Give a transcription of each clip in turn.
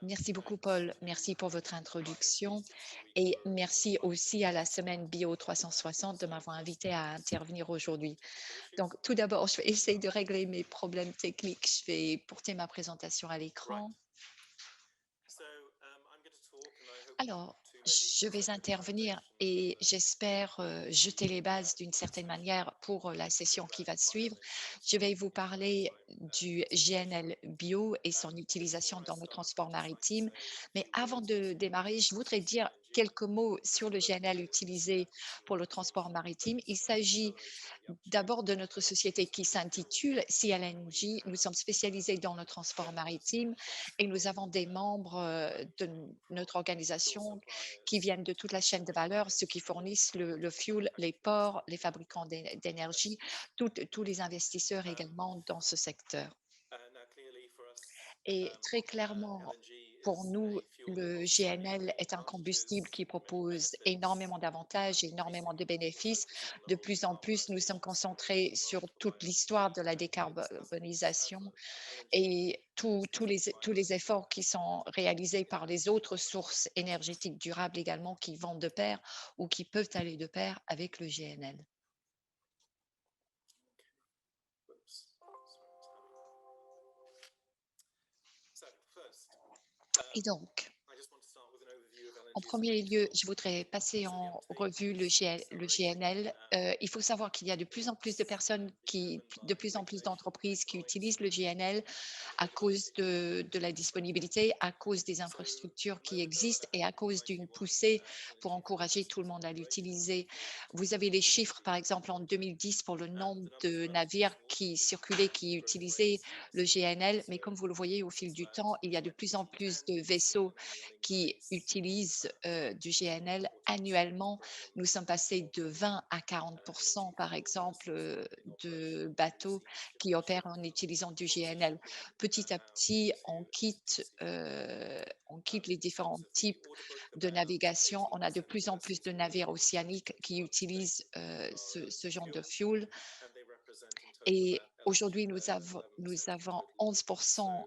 Merci beaucoup, Paul. Merci pour votre introduction et merci aussi à la semaine Bio 360 de m'avoir invité à intervenir aujourd'hui. Donc, tout d'abord, je vais essayer de régler mes problèmes techniques. Je vais porter ma présentation à l'écran. Alors, je vais intervenir et j'espère jeter les bases d'une certaine manière pour la session qui va suivre. Je vais vous parler du GNL bio et son utilisation dans le transport maritime. Mais avant de démarrer, je voudrais dire quelques mots sur le GNL utilisé pour le transport maritime. Il s'agit d'abord de notre société qui s'intitule CLNG. Nous sommes spécialisés dans le transport maritime et nous avons des membres de notre organisation qui viennent de toute la chaîne de valeur, ceux qui fournissent le fuel, les ports, les fabricants d'énergie, tous les investisseurs également dans ce secteur. Et très clairement, pour nous, le GNL est un combustible qui propose énormément d'avantages, énormément de bénéfices. De plus en plus, nous sommes concentrés sur toute l'histoire de la décarbonisation et tous les efforts qui sont réalisés par les autres sources énergétiques durables également qui vont de pair ou qui peuvent aller de pair avec le GNL. Et donc, en premier lieu, je voudrais passer en revue le GNL. Il faut savoir qu'il y a de plus en plus de personnes de plus en plus d'entreprises qui utilisent le GNL à cause de la disponibilité, à cause des infrastructures qui existent et à cause d'une poussée pour encourager tout le monde à l'utiliser. Vous avez les chiffres, par exemple, en 2010 pour le nombre de navires qui circulaient, qui utilisaient le GNL, mais comme vous le voyez au fil du temps, il y a de plus en plus de vaisseaux qui utilisent du GNL annuellement. Nous sommes passés de 20 à 40 par exemple, de bateaux qui opèrent en utilisant du GNL. Petit à petit, on quitte les différents types de navigation. On a de plus en plus de navires océaniques qui utilisent ce genre de fuel. Et aujourd'hui, nous avons 11%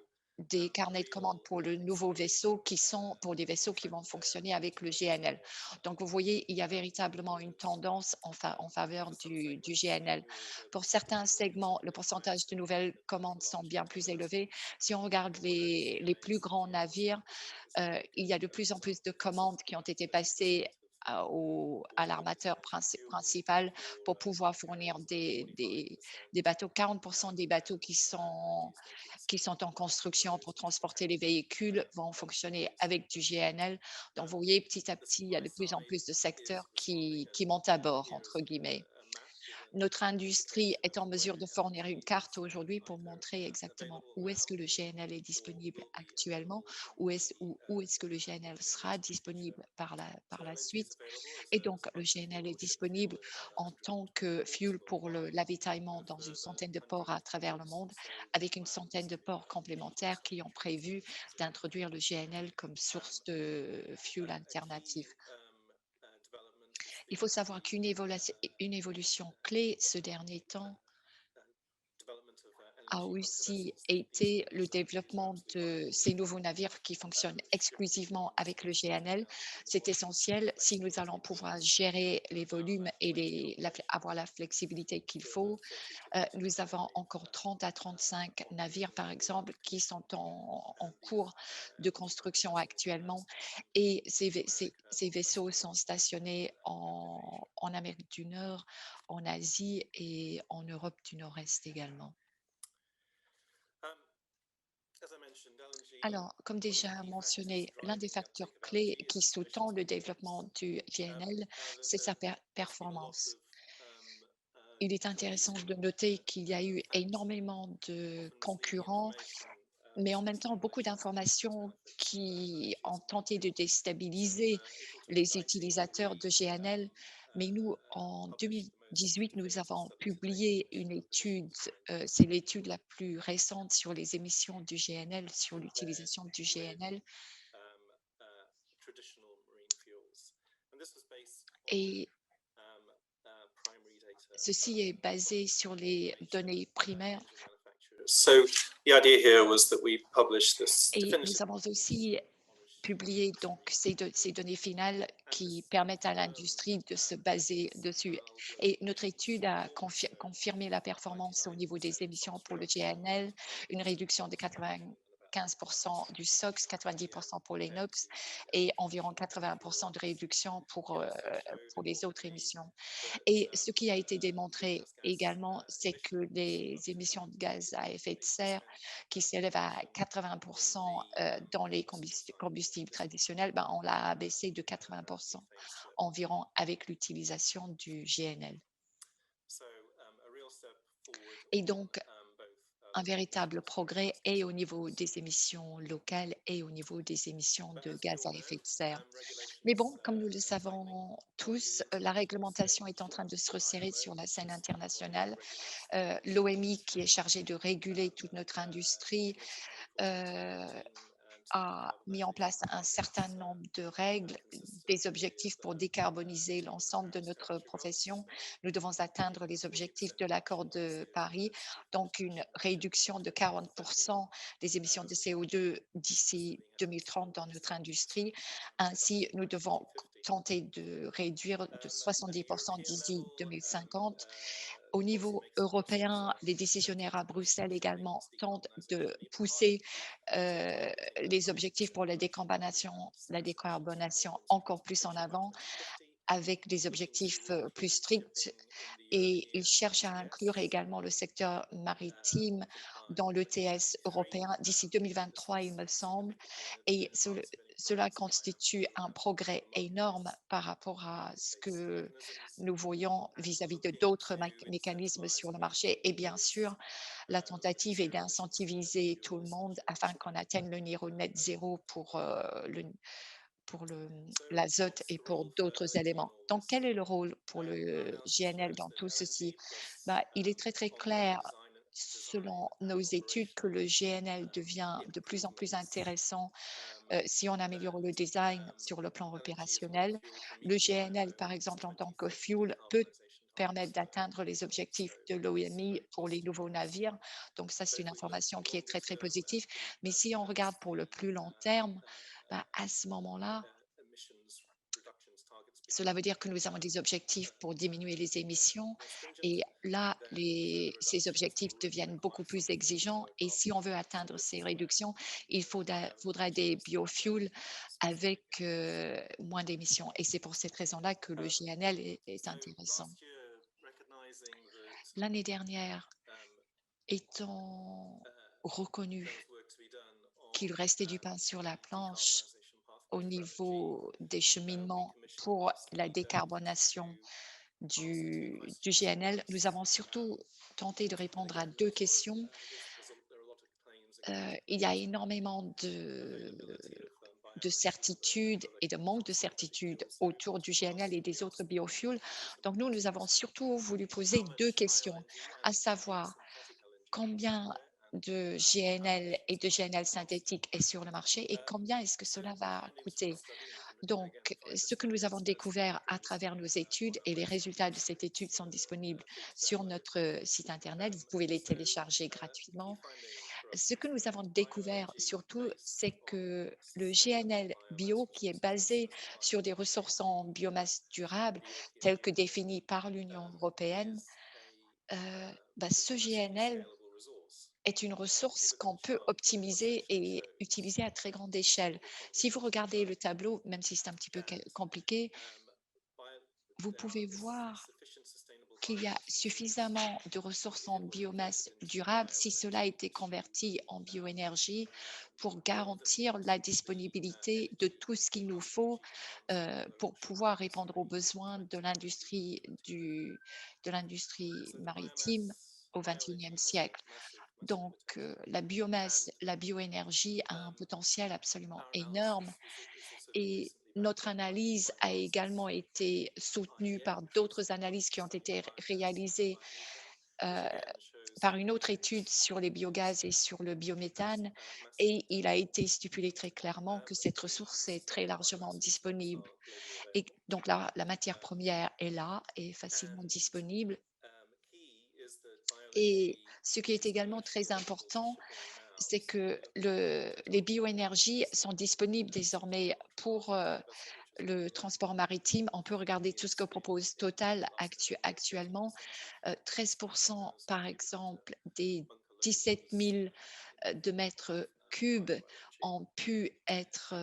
des carnets de commandes pour le nouveau vaisseau qui sont pour des vaisseaux qui vont fonctionner avec le GNL. Donc, vous voyez, il y a véritablement une tendance en faveur du GNL. Pour certains segments, le pourcentage de nouvelles commandes sont bien plus élevés. Si on regarde les plus grands navires, il y a de plus en plus de commandes qui ont été passées à l'armateur principal pour pouvoir fournir des bateaux. 40% des bateaux qui sont en construction pour transporter les véhicules vont fonctionner avec du GNL. Donc, vous voyez, petit à petit, il y a de plus en plus de secteurs qui montent à bord, entre guillemets. Notre industrie est en mesure de fournir une carte aujourd'hui pour montrer exactement où est-ce que le GNL est disponible actuellement, où est-ce que le GNL sera disponible par la suite. Et donc, le GNL est disponible en tant que fuel pour l'avitaillement dans une centaine de ports à travers le monde, avec une centaine de ports complémentaires qui ont prévu d'introduire le GNL comme source de fuel alternatif. Il faut savoir une évolution clé ce dernier temps a aussi été le développement de ces nouveaux navires qui fonctionnent exclusivement avec le GNL. C'est essentiel si nous allons pouvoir gérer les volumes et avoir la flexibilité qu'il faut. Nous avons encore 30 à 35 navires, par exemple, qui sont en cours de construction actuellement et ces vaisseaux sont stationnés en Amérique du Nord, en Asie et en Europe du Nord-Est également. Alors, comme déjà mentionné, l'un des facteurs clés qui sous-tend le développement du GNL, c'est sa performance. Il est intéressant de noter qu'il y a eu énormément de concurrents, mais en même temps beaucoup d'informations qui ont tenté de déstabiliser les utilisateurs de GNL. Mais nous, en 2018, nous avons publié une étude, c'est l'étude la plus récente sur les émissions du GNL, sur l'utilisation du GNL. Et ceci est basé sur les données primaires So the idea here was that we publish this Et definitive. nous avons aussi publié donc ces données finales qui permettent à l'industrie de se baser dessus. Et notre étude a confirmé la performance au niveau des émissions pour le GNL, une réduction de 95% du SOx, 90% pour les NOx et environ 80% de réduction pour les autres émissions. Et ce qui a été démontré également, c'est que les émissions de gaz à effet de serre qui s'élèvent à 80% dans les combustibles traditionnels, ben, on l'a abaissé de 80% environ avec l'utilisation du GNL. Et donc, un véritable progrès est au niveau des émissions locales et au niveau des émissions de gaz à effet de serre. Mais bon, comme nous le savons tous, la réglementation est en train de se resserrer sur la scène internationale. L'OMI, qui est chargé de réguler toute notre industrie, euh, a mis en place un certain nombre de règles, des objectifs pour décarboniser l'ensemble de notre profession. Nous devons atteindre les objectifs de l'accord de Paris, donc une réduction de 40% des émissions de CO2 d'ici 2030 dans notre industrie. Ainsi, nous devons tenter de réduire de 70% d'ici 2050. Au niveau européen, les décisionnaires à Bruxelles également tentent de pousser les objectifs pour la décarbonation encore plus en avant avec des objectifs plus stricts et ils cherchent à inclure également le secteur maritime dans l'ETS européen d'ici 2023, il me semble. Et cela constitue un progrès énorme par rapport à ce que nous voyons vis-à-vis de d'autres mécanismes sur le marché. Et bien sûr, la tentative est d'incentiviser tout le monde afin qu'on atteigne le niveau net zéro pour l'azote et pour d'autres éléments. Donc, quel est le rôle pour le GNL dans tout ceci? Bah, il est très, très clair, selon nos études, que le GNL devient de plus en plus intéressant si on améliore le design sur le plan opérationnel. Le GNL, par exemple, en tant que fuel, peut permettre d'atteindre les objectifs de l'OMI pour les nouveaux navires. Donc ça, c'est une information qui est très, très positive. Mais si on regarde pour le plus long terme, bah, à ce moment-là, cela veut dire que nous avons des objectifs pour diminuer les émissions et là, ces objectifs deviennent beaucoup plus exigeants et si on veut atteindre ces réductions, il faudra des biofuels avec moins d'émissions et c'est pour cette raison-là que le GNL est intéressant. L'année dernière, étant reconnu qu'il restait du pain sur la planche au niveau des cheminements pour la décarbonation du GNL, nous avons surtout tenté de répondre à deux questions. Il y a énormément de certitude et de manque de certitude autour du GNL et des autres biofuels. Donc, nous avons surtout voulu poser deux questions, à savoir combien de GNL et de GNL synthétique est sur le marché et combien est-ce que cela va coûter. Donc, ce que nous avons découvert à travers nos études et les résultats de cette étude sont disponibles sur notre site Internet. Vous pouvez les télécharger gratuitement. Ce que nous avons découvert surtout, c'est que le GNL bio, qui est basé sur des ressources en biomasse durable, telles que définies par l'Union européenne, bah, ce GNL est une ressource qu'on peut optimiser et utiliser à très grande échelle. Si vous regardez le tableau, même si c'est un petit peu compliqué, vous pouvez voir qu'il y a suffisamment de ressources en biomasse durable si cela a été converti en bioénergie pour garantir la disponibilité de tout ce qu'il nous faut pour pouvoir répondre aux besoins de l'industrie maritime au XXIe siècle. Donc, la biomasse, la bioénergie a un potentiel absolument énorme et notre analyse a également été soutenue par d'autres analyses qui ont été réalisées euh, par une autre étude sur les biogaz et sur le biométhane. Et il a été stipulé très clairement que cette ressource est très largement disponible. Et donc, la matière première est là, est facilement disponible. Et Ce qui est également très important, c'est que les bioénergies sont disponibles désormais pour le transport maritime. On peut regarder tout ce que propose Total actuellement. 13%, par exemple, des 17 000 de mètres cubes ont pu être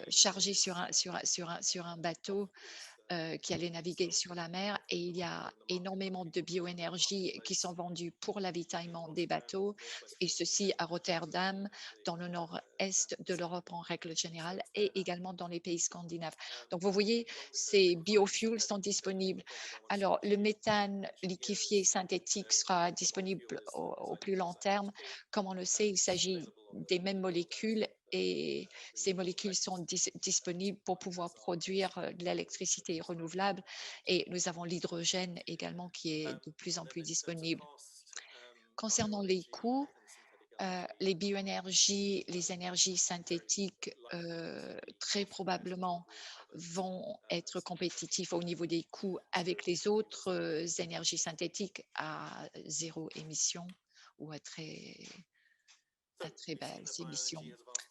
chargés sur un bateau qui allaient naviguer sur la mer et il y a énormément de bioénergie qui sont vendues pour l'avitaillement des bateaux et ceci à Rotterdam, dans le nord-est de l'Europe en règle générale et également dans les pays scandinaves. Donc vous voyez, ces biofuels sont disponibles. Alors le méthane liquéfié synthétique sera disponible au plus long terme. Comme on le sait, il s'agit des mêmes molécules et ces molécules sont disponibles pour pouvoir produire de l'électricité renouvelable et nous avons l'hydrogène également qui est de plus en plus disponible. Concernant les coûts, les bioénergies, les énergies synthétiques, très probablement vont être compétitifs au niveau des coûts avec les autres énergies synthétiques à zéro émission ou à très basses émissions.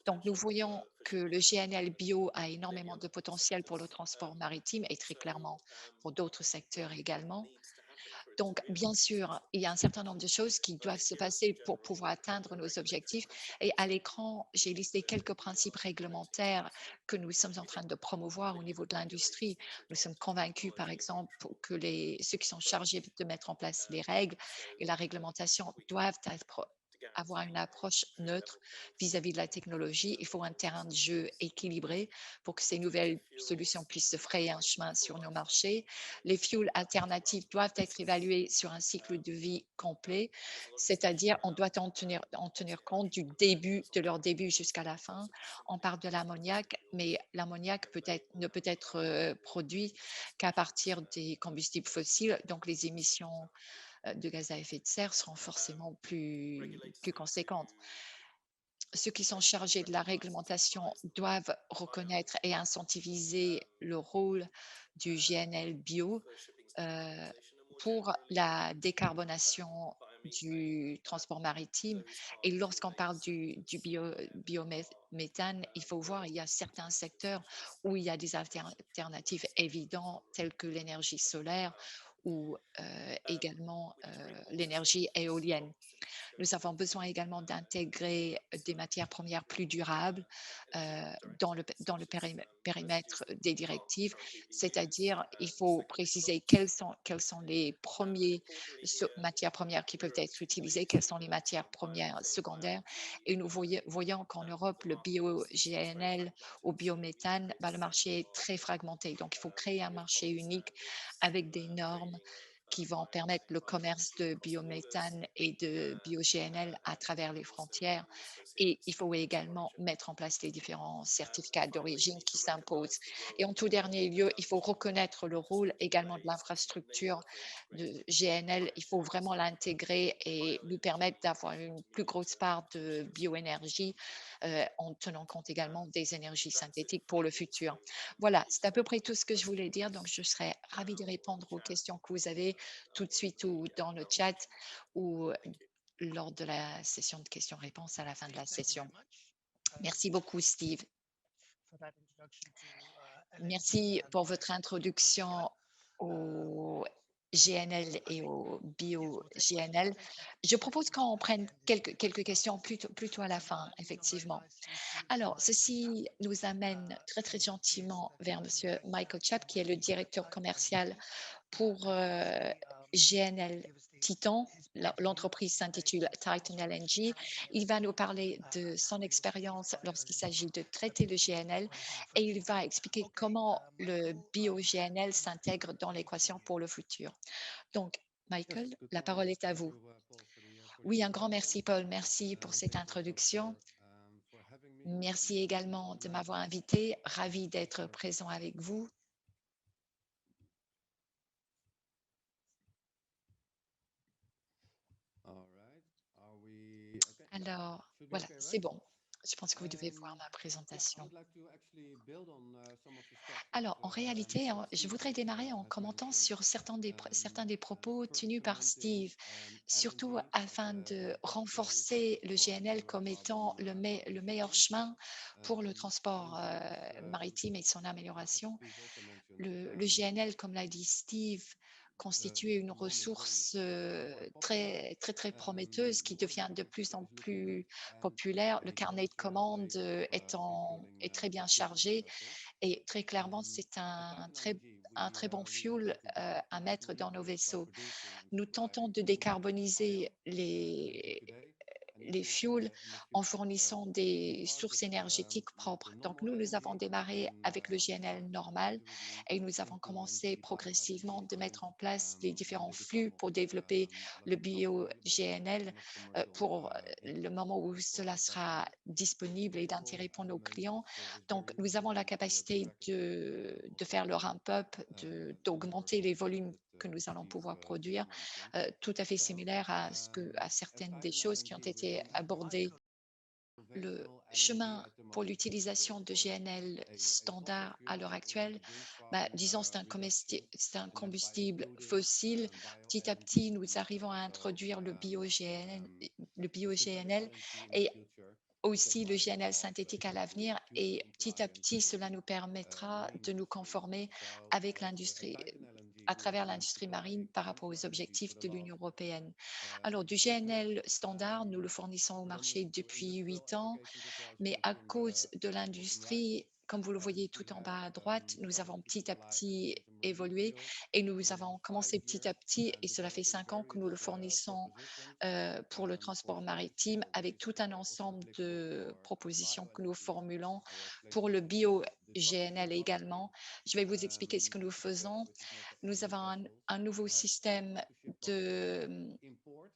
Donc, nous voyons que le GNL bio a énormément de potentiel pour le transport maritime et très clairement pour d'autres secteurs également. Donc, bien sûr, il y a un certain nombre de choses qui doivent se passer pour pouvoir atteindre nos objectifs. Et à l'écran, j'ai listé quelques principes réglementaires que nous sommes en train de promouvoir au niveau de l'industrie. Nous sommes convaincus, par exemple, que ceux qui sont chargés de mettre en place les règles et la réglementation doivent avoir une approche neutre vis-à-vis de la technologie. Il faut un terrain de jeu équilibré pour que ces nouvelles solutions puissent se frayer un chemin sur nos marchés. Les fuels alternatifs doivent être évalués sur un cycle de vie complet, c'est-à-dire on doit en tenir compte du début, de leur début jusqu'à la fin. On parle de l'ammoniac, mais l'ammoniac ne peut être produit qu'à partir des combustibles fossiles, donc les émissions de gaz à effet de serre seront forcément plus conséquentes. Ceux qui sont chargés de la réglementation doivent reconnaître et incentiviser le rôle du GNL bio euh, pour la décarbonation du transport maritime. Et lorsqu'on parle du biométhane, il faut voir, il y a certains secteurs où il y a des alternatives évidentes telles que l'énergie solaire ou également l'énergie éolienne. Nous avons besoin également d'intégrer des matières premières plus durables dans le périmètre des directives, c'est-à-dire il faut préciser quelles sont les premières matières premières qui peuvent être utilisées, quelles sont les matières premières secondaires. Et nous voyons qu'en Europe, le bio-GNL ou biométhane, le marché est très fragmenté. Donc, il faut créer un marché unique avec des normes qui vont permettre le commerce de biométhane et de bio-GNL à travers les frontières. Et il faut également mettre en place les différents certificats d'origine qui s'imposent. Et en tout dernier lieu, il faut reconnaître le rôle également de l'infrastructure de GNL. Il faut vraiment l'intégrer et lui permettre d'avoir une plus grosse part de bioénergie en tenant compte également des énergies synthétiques pour le futur. Voilà, c'est à peu près tout ce que je voulais dire. Donc, je serais ravie de répondre aux questions que vous avez tout de suite ou dans le chat ou lors de la session de questions-réponses à la fin de la session. Merci beaucoup, Steve. Merci pour votre introduction au GNL et au bio-GNL. Je propose qu'on prenne quelques questions plutôt à la fin, effectivement. Alors, ceci nous amène très, très gentiment vers Monsieur Michael Chapp, qui est le directeur commercial pour GNL Titan. L'entreprise s'intitule Titan LNG. Il va nous parler de son expérience lorsqu'il s'agit de traiter le GNL et il va expliquer comment le bio-GNL s'intègre dans l'équation pour le futur. Donc, Michael, la parole est à vous. Oui, un grand merci, Paul. Merci pour cette introduction. Merci également de m'avoir invité. Ravi d'être présent avec vous. Alors, voilà, c'est bon. Je pense que vous devez voir ma Yeah, I présentation. would like to actually build on some of the stuff that Alors, en réalité, je Steve voudrais démarrer en has commentant mentioned. sur certains des propos tenus par Fermenting Steve, surtout LNG afin de as best way renforcer le for GNL zero comme étant carbon le meilleur transition. chemin pour le transport LNG is, maritime et son as amélioration. Steve also mentioned, Le GNL, comme l'a dit Steve, constitue at une the moment very ressource quite popular. très, très, très prometteuse qui The devient de market plus en is looking good, plus and populaire. Le they carnet don't de see no commandes way of refilling est très bien the fuel chargé vessels. et très clairement, c'est At LNG, un we très bon really fuel want to get à close to mettre dans nos nuclear by vaisseaux. producing and Nous tentons supplying de nuclear décarboniser ion energy today, and les nuclear fuels in the en future. fournissant We des sources target énergétiques with propres. the Donc, normal nous avons LNG démarré in avec le the GNL start normal to really et nous avons implement commencé the bio progressivement LNG de when mettre en place les différents they become flux pour développer le available bio-GNL and of commercial pour le interest moment où for cela our sera customers. disponible et Overall, d'intérêt pour nos clients. is Donc, very nous avons la interesting to capacité track its de development, faire le ramp-up, similar d'augmenter les volumes that que nous allons Steve pouvoir just produire, mentioned. tout à fait So, similaire à at certaines des Titan choses qui ont LNG, we été really abordées. Le conventional LNG chemin at the pour moment is, l'utilisation of de course, GNL a fossil standard à fuel l'heure or actuelle, the green bah, farm disons reduction, c'est un and then combustible building fossile. bio Petit à LNG petit, nous on top. arrivons à So introduire le the synthetic bio-GNL LNG in the et future will take aussi le place GNL of synthétique à basically l'avenir two et petit à compliant petit, cela nous permettra marine de nous industry. conformer So avec at l'industrie, Titan LNG, à we are travers going to l'industrie marine buy par rapport renewable aux energy for objectifs the de last l'Union européenne. Alors, du 6 years, GNL standard, nous le fournissons au marché predominantly to depuis industrial 8 ans, applications as well as mais à tourism cause de bottom right. l'industrie, comme vous le voyez We tout en have bas à droite, nous avons started to petit à supply petit LNG to marine évolué fuels et in nous the avons last five commencé petit years à petit, and et cela fait developing 5 ans que nous various le fournissons propositions pour le for transport fossil maritime fuel, which avec is tout un also ensemble applicable de for propositions que nous bioenergy, which formulons is our pour latest le solution. The truck is bio-GNL still prototype, également. Je vais vous expliquer ce que nous faisons. which is not Nous avons possible un nouveau as système ship-to-ship prototype de import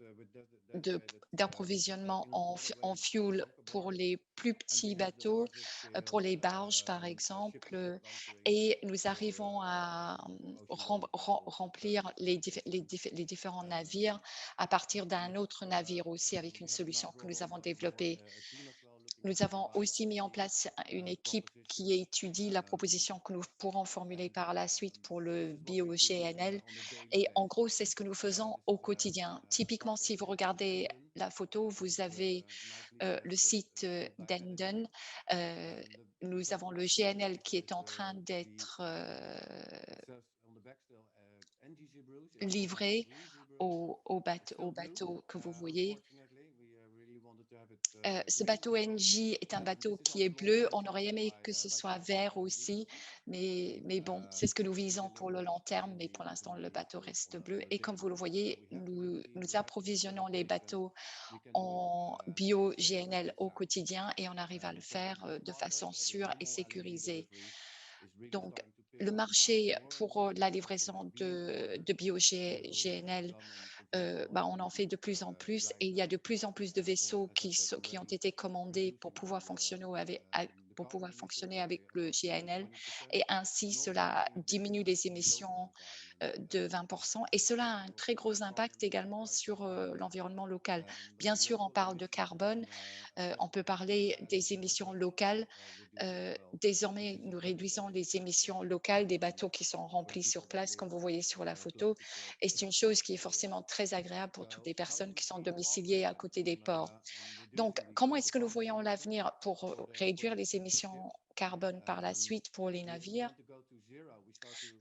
with dedicated d'approvisionnement en inautomated fuel bunker pour barge, les plus and we petits have the bateaux, larger pour scale les barges par exemple, ship-to-ship bunkering et nous for arrivons à ocean-going vessels remplir les différents navires à partir we d'un have autre navire aussi avec une we have now solution que brought nous on avons board développée. a team as well looking Nous at the avons aussi mis en bioenergy place une équipe qui proposition. étudie la proposition que nous pourrons formuler And par la suite pour this le is what we do bio-GNL. on a daily Et en basis. gros, c'est ce que nous faisons This au is quotidien. a truck Typiquement, si vous regardez engine, la photo, vous which is avez nicely le connected site to Titan Energy. d'Endon. The Nous avons bottom le right part GNL qui est is en train the d'être it says on the back still NGC Bruce. It's not livré GZ Bruce. It's au still blue. bateau que vous voyez. Unfortunately, we really wanted to have it Ce green bateau as well. NG est un And bateau this is qui est also bleu. normally On aurait served aimé que ce by soit Titan vert LNG. aussi, mais bon, c'est ce que nous visons pour le Cylinders long terme. Mais pour LNG is l'instant, more le bateau useful reste on bleu. a Et comme daily vous le basis. So voyez, we have with the team, nous with the technical approvisionnons les dedication, bateaux we can do it en safe bio-GNL and au sound. quotidien et on arrive à le So faire the de market façon at the sûre et normal LNG sécurisée. delivery is really Donc, starting to pick le up now. marché More and pour more la vessels are livraison being ordered de to be bio-GNL, done on conventional bah, on en fait de plus en plus et il y a giant de plus en plus de or vaisseaux as I said qui ont already, été commandés pour reducing pouvoir fonctionner the pour carbon pouvoir emissions fonctionner avec by le up to GNL 20%, et ainsi and also cela making a diminue difference les in the local émissions environment. de 20% et cela a un très For gros impact carbon également quite sur high. l'environnement local. But Bien the sûr, on local parle de emissions carbone, on peut just parler des LNG émissions hotels locales. reduce as well, which Désormais, is nous very réduisons les beneficial, of émissions course, locales des bateaux qui sont for remplis sur people that place, comme live vous voyez sur la close photo. to ports Et c'est une and chose qui est areas. forcément très agréable pour toutes So les how do personnes we qui sont see the path domiciliées à ahead côté des ports. on Donc, reducing comment the est-ce que nous carbon voyons emissions l'avenir pour for réduire the les ships? émissions carbone par la suite pour les If we navires? want to go to zero,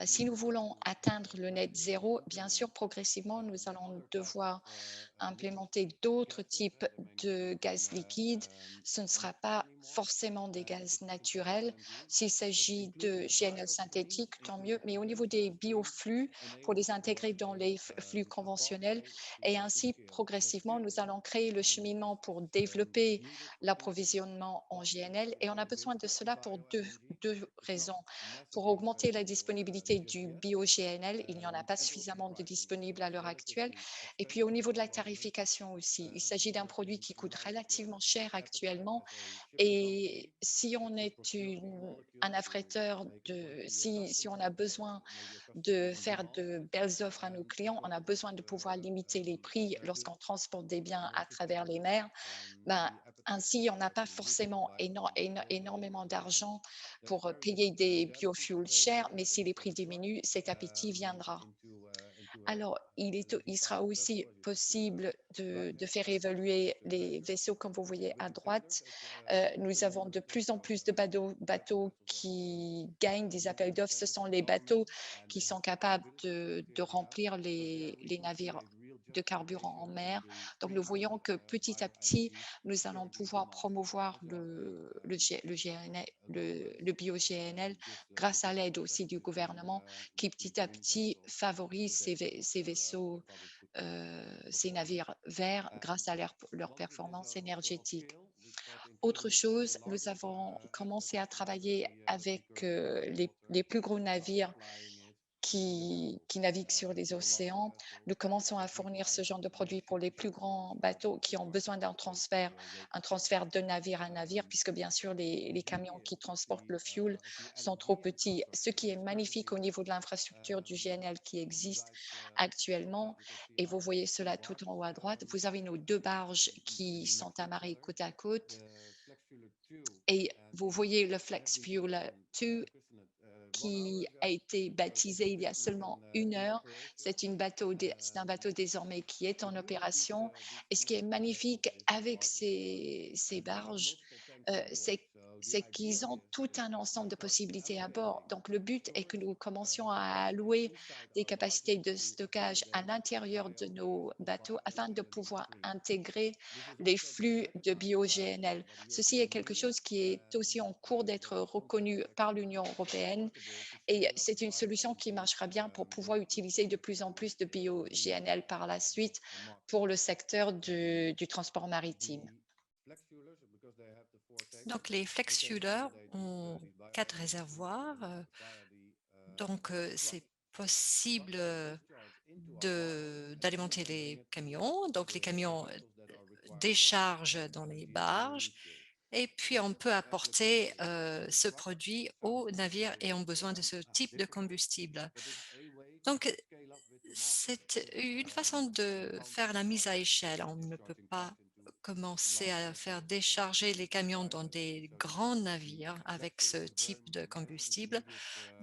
Si need nous to start voulons to atteindre le net gradually zéro, bien implement sûr, progressivement, nous allons other type of devoir liquid implémenter d'autres gases. types They may not de be in gaz liquides. Ce ne sera mixture pas anymore forcément des if gaz it's synthetic naturels. LNG, S'il but s'agit de including the GNL biostreams, synthétique, tant mieux. including Mais au niveau des conventional streams, bioflux, pour enables les intégrer for dans les flux a conventionnels, pathway et to ainsi, scale. That progressivement, nous scaling allons créer le cheminement pour is développer needed for two reasons. l'approvisionnement en One, GNL. Et on a besoin de with cela pour bioLNG, deux it's not raisons. Pour massively augmenter la available disponibilité just du yet, bio-GNL, il n'y en a pas and also suffisamment de pricing. disponibles à It's l'heure actuelle. relatively Et puis au expensive niveau de for la owners tarification aussi, il s'agit d'un just produit qui to coûte hydrogen relativement cher appetite actuellement as a shipping Et si on est un affréteur si on a besoin de faire de belles offres à nos clients, on a besoin de pouvoir limiter les prix lorsqu'on transporte des biens à travers les mers. Ben, ainsi, on n'a pas forcément énormément d'argent pour payer des biofuels chers, mais si les prix diminuent, cet appétit viendra. Alors, il sera aussi possible de faire évoluer les vaisseaux, comme vous voyez à droite. Nous avons de plus en plus de bateaux qui gagnent des appels d'offres. Ce sont les bateaux qui sont capables de remplir les navires de carburant en mer. Donc, nous voyons que petit à petit, nous allons pouvoir promouvoir le GNL, le bio-GNL grâce à l'aide aussi du gouvernement qui petit à petit favorise ces vaisseaux, ces navires verts grâce à leur performance énergétique. Autre chose, nous avons commencé à travailler avec les plus gros navires qui naviguent sur les océans. Nous commençons à fournir ce genre de produits pour les plus grands bateaux qui ont besoin un transfert de navire à navire, puisque bien sûr, les camions qui transportent le fuel sont trop petits. Ce qui est magnifique au niveau de l'infrastructure du GNL qui existe actuellement, et vous voyez cela tout en haut à droite, vous avez nos deux barges qui sont amarrées côte à côte, et vous voyez le Flex Fuel 2 qui a été baptisé il y a seulement 1 heure. C'est un bateau désormais qui est en opération. Et ce qui est magnifique avec ces barges, c'est qu'ils ont tout un ensemble de possibilités à bord. Donc, le but est que nous commencions à allouer des capacités de stockage à l'intérieur de nos bateaux afin de pouvoir intégrer les flux de bio-GNL. Ceci est quelque chose qui est aussi en cours d'être reconnu par l'Union européenne et c'est une solution qui marchera bien pour pouvoir utiliser de plus en plus de bio-GNL par la suite pour le secteur du transport maritime. Donc, les flex fuelers ont 4 réservoirs. Donc, c'est possible d'alimenter les camions. Donc, les camions déchargent dans les barges et puis on peut apporter ce produit aux navires ayant besoin de ce type de combustible. Donc, c'est une façon de faire la mise à échelle. On ne peut pas commencer à faire décharger les camions dans des grands navires avec ce type de combustible.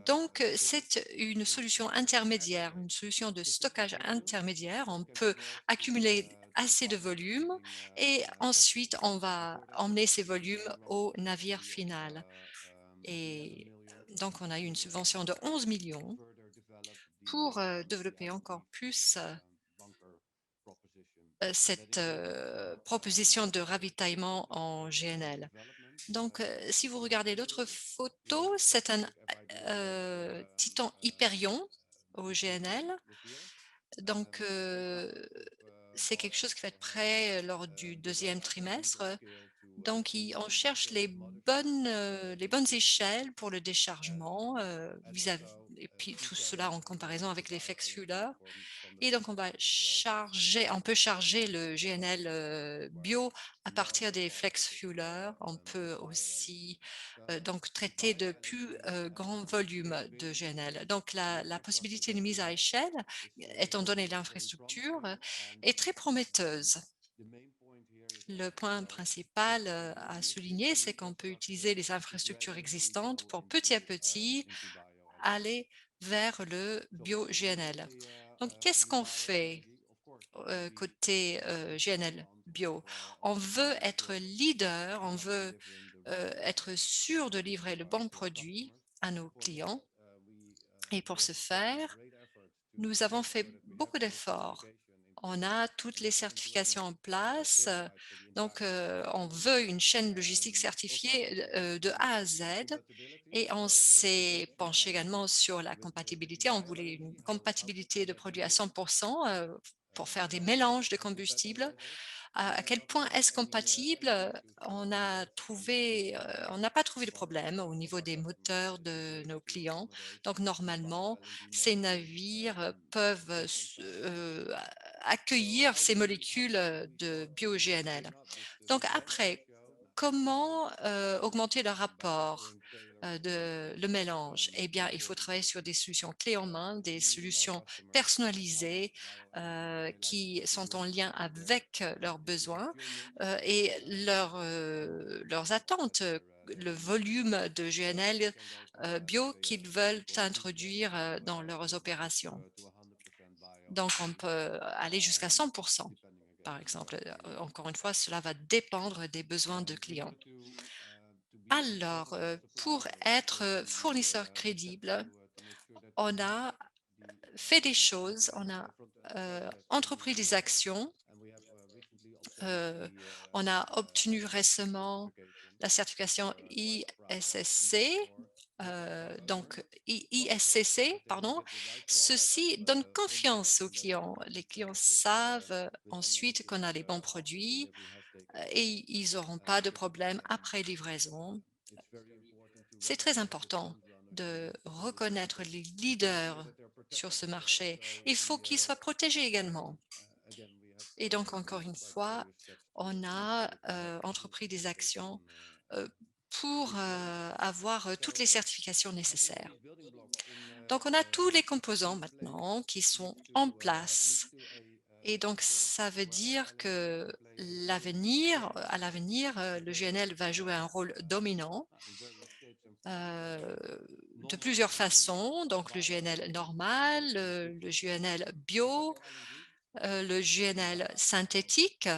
Donc, c'est une solution intermédiaire, une solution de stockage intermédiaire. On peut accumuler assez de volume et ensuite on va emmener ces volumes au navire final. Et donc, on a eu une subvention de 11 millions pour développer encore plus cette proposition de ravitaillement en GNL. Donc, si vous regardez l'autre photo, c'est un Titan Hyperion au GNL. Donc, c'est quelque chose qui va être prêt lors du deuxième trimestre. Donc, on cherche les bonnes échelles pour le déchargement et puis tout cela en comparaison avec les flex fuelers. Et donc, on peut charger le GNL bio à partir des flex fuelers. On peut aussi donc traiter de plus grands volumes de GNL. Donc, la possibilité de mise à échelle, étant donné l'infrastructure, est très prometteuse. Le point principal à souligner, c'est qu'on peut utiliser les infrastructures existantes pour petit à petit aller vers le bio-GNL. Donc, qu'est-ce qu'on fait côté GNL bio? On veut être leader, on veut être sûr de livrer le bon produit à nos clients. Et pour ce faire, nous avons fait beaucoup d'efforts. On a toutes les certifications en place. Donc, on veut une chaîne logistique certifiée de A à Z. Et on s'est penché également sur la compatibilité. On voulait une compatibilité de produits à 100% pour faire des mélanges de combustibles. À quel point est-ce compatible? On n'a pas trouvé de problème au niveau des moteurs de nos clients. Donc, normalement, ces navires peuvent accueillir ces molécules de bio-GNL. Donc, après, comment augmenter le rapport de le mélange? Eh bien, il faut travailler sur des solutions clés en main, des solutions personnalisées qui sont en lien avec leurs besoins et leurs attentes, le volume de GNL bio qu'ils veulent introduire dans leurs opérations. Donc, on peut aller jusqu'à 100%, par exemple. Encore une fois, cela va dépendre des besoins de clients. Alors, pour être fournisseur crédible, on a fait des choses, on a entrepris des actions. On a obtenu récemment la certification ISSC, donc ISCC, pardon. Ceci donne confiance aux clients. Les clients savent ensuite qu'on a les bons produits et ils n'auront pas de problème après livraison. C'est très important de reconnaître les leaders sur ce marché. Il faut qu'ils soient protégés également. Et donc, encore une fois, on a entrepris des actions pour avoir toutes les certifications nécessaires. Donc, on a tous les composants maintenant qui sont en place. Et donc, ça veut dire que à l'avenir, le GNL va jouer un rôle dominant de plusieurs façons. Donc, le GNL normal, le GNL bio, le GNL synthétique,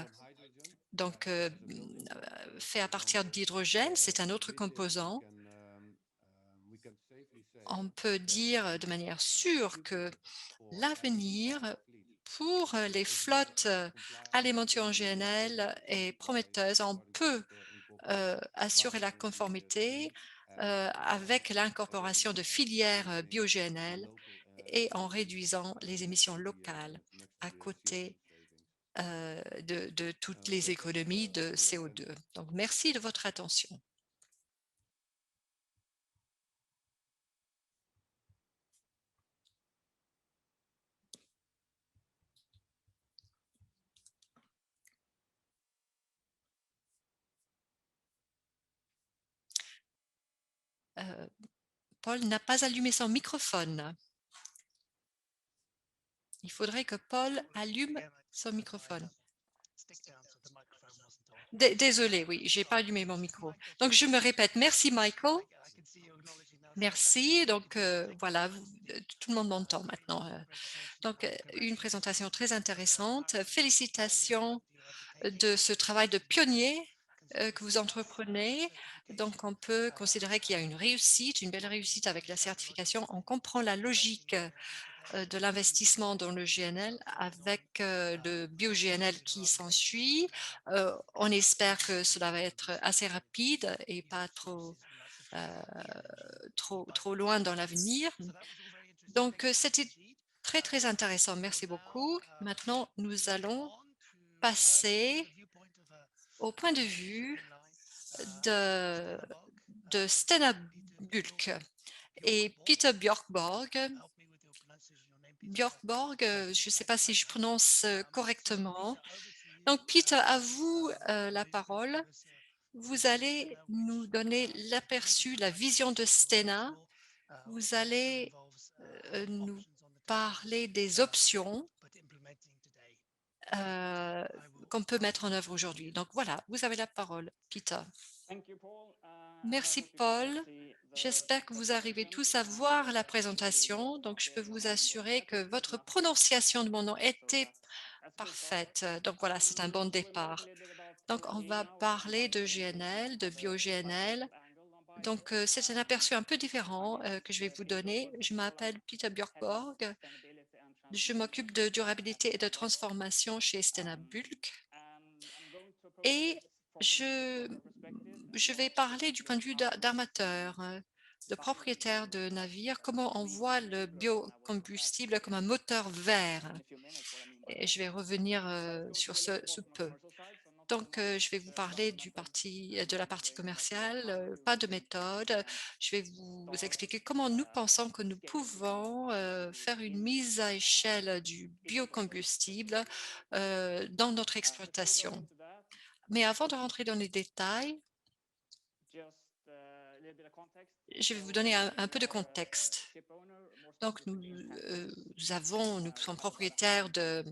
donc fait à partir d'hydrogène, c'est un autre composant. On peut dire de manière sûre que l'avenir pour les flottes alimentées en GNL est prometteuse. On peut assurer la conformité avec l'incorporation de filières bio-GNL et en réduisant les émissions locales à côté de toutes les économies de CO2. Donc, merci de votre attention. Paul n'a pas allumé son microphone. Il faudrait que Paul allume son microphone. Désolé, oui, j'ai pas allumé mon micro. Donc, je me répète, merci Michael. Merci. Donc, voilà, tout le monde m'entend maintenant. Donc, une présentation très intéressante. Félicitations de ce travail de pionnier que vous entreprenez. Donc, on peut considérer qu'il y a une réussite, une belle réussite avec la certification. On comprend la logique de l'investissement dans le GNL avec le bio-GNL qui s'ensuit. On espère que cela va être assez rapide et pas trop loin dans l'avenir. Donc, c'était très, très intéressant. Merci beaucoup. Maintenant, nous allons passer au point de vue de Stena Bulk et Peter Björkborg. Björkborg, je ne sais pas si je prononce correctement. Donc, Peter, à vous la parole. Vous allez nous donner l'aperçu, la vision de Stena. Vous allez nous parler des options qu'on peut mettre en œuvre aujourd'hui. Donc voilà, vous avez la parole, Peter. Merci, Paul. J'espère que vous arrivez tous à voir la présentation. Donc, je peux vous assurer que votre prononciation de mon nom était parfaite. Donc, voilà, c'est un bon départ. Donc, on va parler de GNL, de bio-GNL. Donc, c'est un aperçu un peu différent que je vais vous donner. Je m'appelle Peter Björkborg. Je m'occupe de durabilité et de transformation chez Stena Bulk. Et je vais parler du point de vue d'armateur, de propriétaire de navire, comment on voit le biocombustible comme un moteur vert. Et je vais revenir sur ce peu. Donc, je vais vous parler de la partie commerciale, pas de méthode. Je vais vous expliquer comment nous pensons que nous pouvons faire une mise à échelle du biocombustible dans notre exploitation. Mais avant de rentrer dans les détails, je vais vous donner un peu de contexte. Donc, nous sommes propriétaires de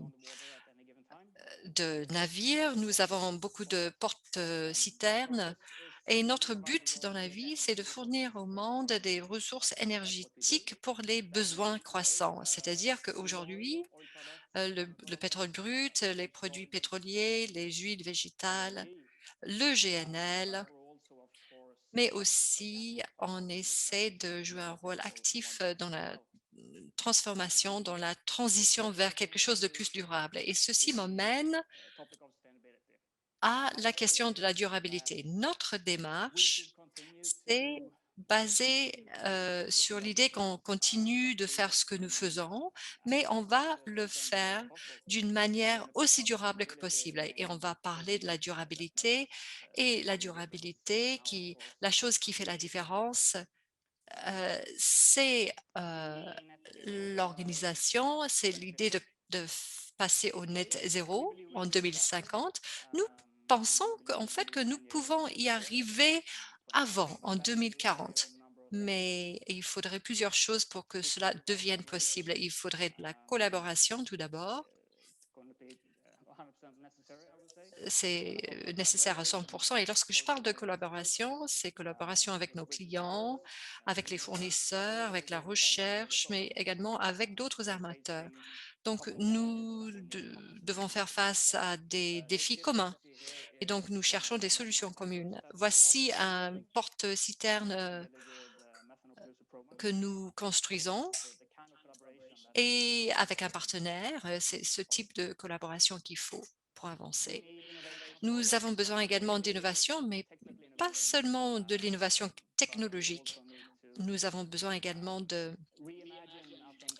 navires, nous avons beaucoup de porte-citernes et notre but dans la vie, c'est de fournir au monde des ressources énergétiques pour les besoins croissants. C'est-à-dire qu'aujourd'hui, le pétrole brut, les produits pétroliers, les huiles végétales, le GNL, mais aussi on essaie de jouer un rôle actif dans la transformation, dans la transition vers quelque chose de plus durable. Et ceci m'emmène à la question de la durabilité. Notre démarche, c'est basé sur l'idée qu'on continue de faire ce que nous faisons, mais on va le faire d'une manière aussi durable que possible. Et on va parler de la durabilité et la durabilité la chose qui fait la différence, c'est l'organisation, c'est l'idée passer au net zéro en 2050. Nous pensons qu'en fait que nous pouvons y arriver avant, en 2040. Mais il faudrait plusieurs choses pour que cela devienne possible. Il faudrait de la collaboration tout d'abord. C'est nécessaire à 100%. Et lorsque je parle de collaboration, c'est collaboration avec nos clients, avec les fournisseurs, avec la recherche, mais également avec d'autres armateurs. Donc, nous devons faire face à des défis communs et donc nous cherchons des solutions communes. Voici un porte-citerne que nous construisons et avec un partenaire, c'est ce type de collaboration qu'il faut pour avancer. Nous avons besoin également d'innovation, mais pas seulement de l'innovation technologique. Nous avons besoin également de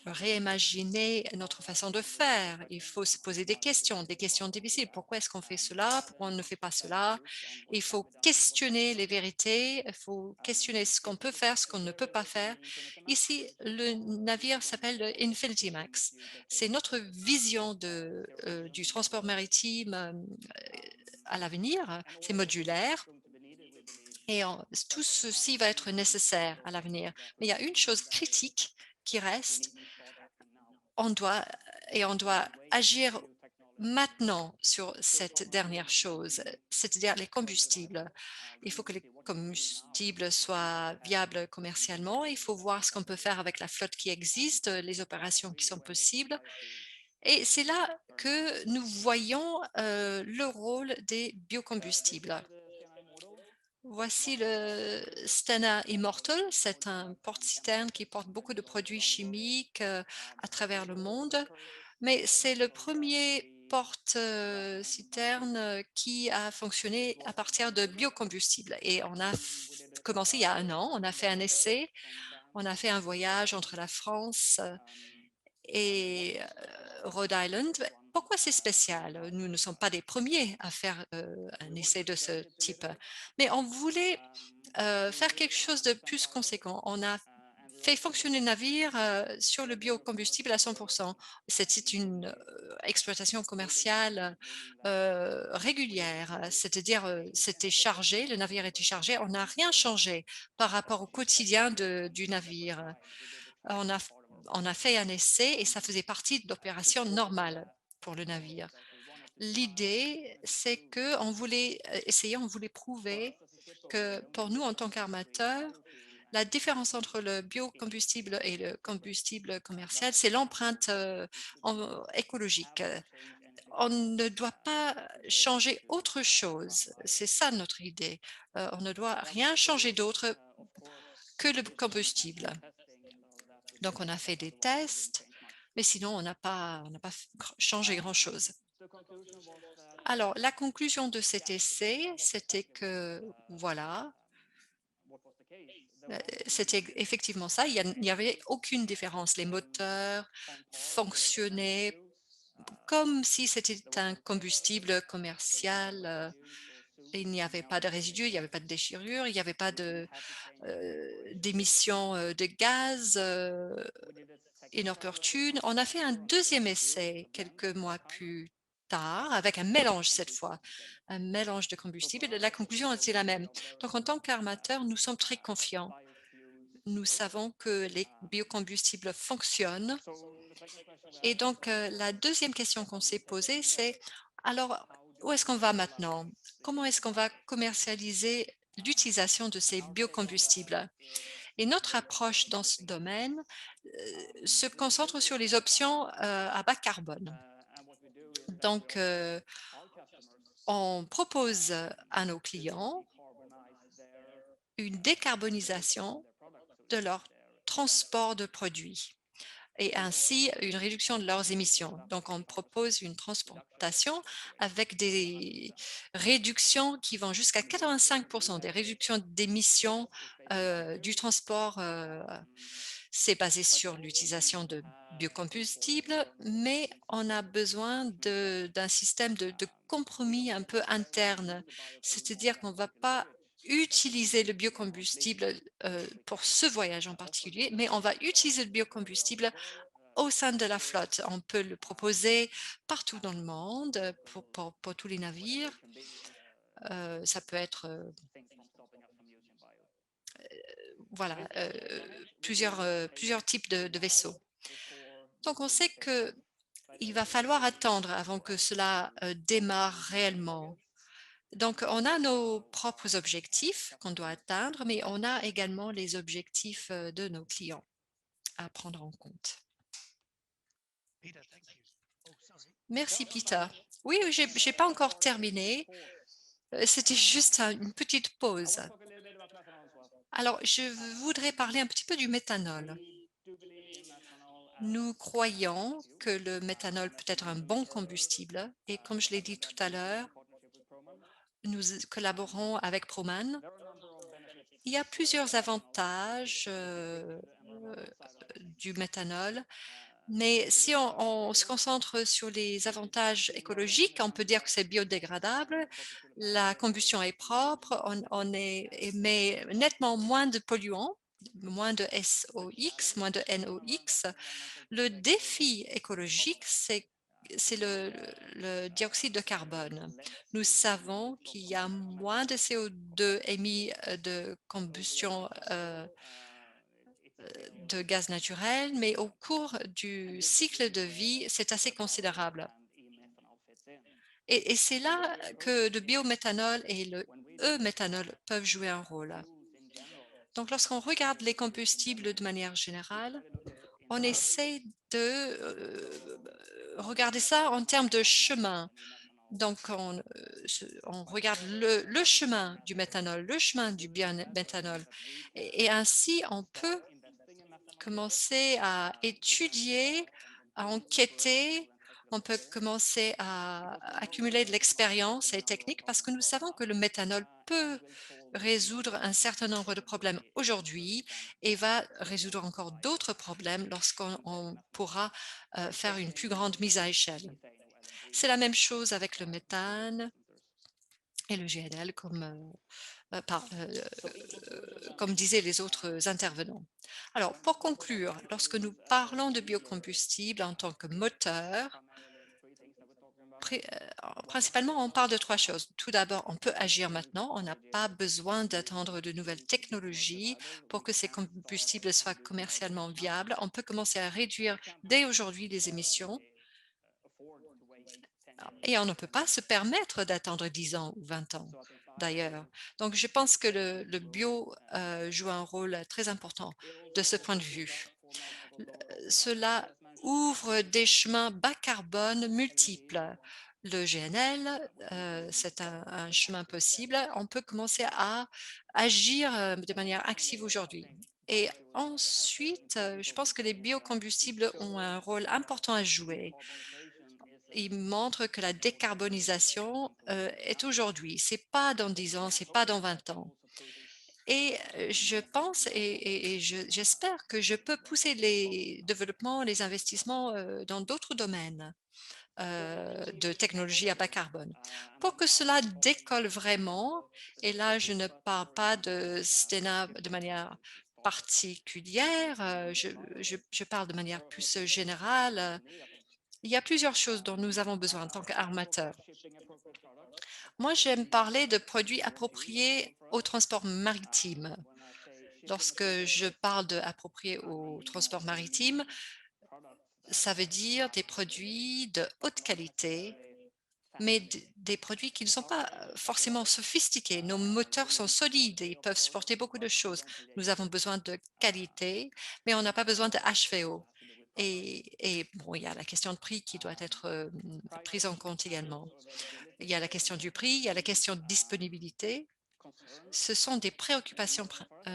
réimaginer notre façon de faire. Il faut se poser des questions difficiles. Pourquoi est-ce qu'on fait cela? Pourquoi on ne fait pas cela? Il faut questionner les vérités, il faut questionner ce qu'on peut faire, ce qu'on ne peut pas faire. Ici, le navire s'appelle le Infinity Max. C'est notre vision du transport maritime à l'avenir. C'est modulaire. Et tout ceci va être nécessaire à l'avenir. Mais il y a une chose critique qui reste, on doit agir maintenant sur cette dernière chose, c'est-à-dire les combustibles. Il faut que les combustibles soient viables commercialement. Il faut voir ce qu'on peut faire avec la flotte qui existe, les opérations qui sont possibles. Et c'est là que nous voyons le rôle des biocombustibles. Voici le Stena Immortal. C'est un porte-citerne qui porte beaucoup de produits chimiques à travers le monde, mais c'est le premier porte-citerne qui a fonctionné à partir de biocombustibles. Et on a commencé il y a un an, on a fait un essai, on a fait un voyage entre la France et Rhode Island. Pourquoi c'est spécial? Nous ne sommes pas les premiers à faire un essai de ce type, mais on voulait faire quelque chose de plus conséquent. On a fait fonctionner le navire sur le biocombustible à 100%. C'était une exploitation commerciale régulière, c'est-à-dire c'était chargé, le navire était chargé, on n'a rien changé par rapport au quotidien du navire. On a, on a fait un essai et ça faisait partie de l'opération normale pour le navire. L'idée, c'est que on voulait essayer, on voulait prouver que pour nous, en tant qu'armateurs, la différence entre le biocombustible et le combustible commercial, c'est l'empreinte écologique. On ne doit pas changer autre chose. C'est ça notre idée. On ne doit rien changer d'autre que le combustible. Donc, on a fait des tests, mais sinon, on n'a pas changé grand-chose. Alors, la conclusion de cet essai, c'était que, voilà, c'était effectivement ça. Il n'y avait aucune différence. Les moteurs fonctionnaient comme si c'était un combustible commercial. Il n'y avait pas de résidus, il n'y avait pas de déchirure, il n'y avait pas d'émissions de gaz inopportunes. On a fait un deuxième essai quelques mois plus tard avec un mélange cette fois, un mélange de combustible. Et la conclusion était la même. Donc, en tant qu'armateur, nous sommes très confiants. Nous savons que les biocombustibles fonctionnent. Et donc, la deuxième question qu'on s'est posée, c'est alors, où est-ce qu'on va maintenant? Comment est-ce qu'on va commercialiser l'utilisation de ces biocombustibles? Et notre approche dans ce domaine se concentre sur les options à bas carbone. Donc, on propose à nos clients une décarbonisation de leur transport de produits et ainsi une réduction de leurs émissions. Donc, on propose une transportation avec des réductions qui vont jusqu'à 85% des réductions d'émissions du transport. C'est basé sur l'utilisation de biocombustibles, mais on a besoin d'un système de compromis un peu interne. C'est-à-dire qu'on ne va pas utiliser le biocombustible pour ce voyage en particulier, mais on va utiliser le biocombustible au sein de la flotte. On peut le proposer partout dans le monde pour tous les navires. Ça peut être voilà, plusieurs types de vaisseaux. Donc, on sait qu'il va falloir attendre avant que cela démarre réellement. Donc, on a nos propres objectifs qu'on doit atteindre, mais on a également les objectifs de nos clients à prendre en compte. Merci, Peter. Oui, j'ai pas encore terminé. C'était juste une petite pause. Alors, je voudrais parler un petit peu du méthanol. Nous croyons que le méthanol peut être un bon combustible et comme je l'ai dit tout à l'heure, nous collaborons avec Proman. Il y a plusieurs avantages du méthanol, mais si on se concentre sur les avantages écologiques, on peut dire que c'est biodégradable, la combustion est propre, on émet nettement moins de polluants, moins de SOx, moins de NOx. Le défi écologique, c'est le dioxyde de carbone. Nous savons qu'il y a moins de CO2 émis de combustion de gaz naturel, mais au cours du cycle de vie, c'est assez considérable. Et c'est là que le biométhanol et le e-méthanol peuvent jouer un rôle. Donc, lorsqu'on regarde les combustibles de manière générale, on essaie de regarder ça en termes de chemin. Donc, on regarde le chemin du méthanol, le chemin du biométhanol. Et ainsi, on peut commencer à étudier, à enquêter, on peut commencer à accumuler de l'expérience et technique parce que nous savons que le méthanol peut résoudre un certain nombre de problèmes aujourd'hui et va résoudre encore d'autres problèmes lorsqu'on pourra faire une plus grande mise à échelle. C'est la même chose avec le méthane et le GNL, comme disaient les autres intervenants. Alors, pour conclure, lorsque nous parlons de biocombustible en tant que moteur, principalement, on parle de trois choses. Tout d'abord, on peut agir maintenant. On n'a pas besoin d'attendre de nouvelles technologies pour que ces combustibles soient commercialement viables. On peut commencer à réduire dès aujourd'hui les émissions. Et on ne peut pas se permettre d'attendre 10 ans ou 20 ans, d'ailleurs. Donc, je pense que le bio joue un rôle très important de ce point de vue. Cela ouvre des chemins bas carbone multiples. Le GNL, c'est un chemin possible. On peut commencer à agir de manière active aujourd'hui. Et ensuite, je pense que les biocombustibles ont un rôle important à jouer. Ils montrent que la décarbonisation est aujourd'hui. C'est pas dans 10 ans, c'est pas dans 20 ans. Et je pense et j'espère que je peux pousser les développements, les investissements dans d'autres domaines de technologie à bas carbone. Pour que cela décolle vraiment, et là je ne parle pas de Stena de manière particulière, je parle de manière plus générale. Il y a plusieurs choses dont nous avons besoin en tant qu'armateurs. Moi, j'aime parler de produits appropriés au transport maritime. Lorsque je parle de appropriés au transport maritime, ça veut dire des produits de haute qualité, mais des produits qui ne sont pas forcément sophistiqués. Nos moteurs sont solides et ils peuvent supporter beaucoup de choses. Nous avons besoin de qualité, mais on n'a pas besoin de HVO. Et bon, il y a la question de prix qui doit être prise en compte également. Il y a la question du prix, il y a la question de disponibilité. Ce sont des préoccupations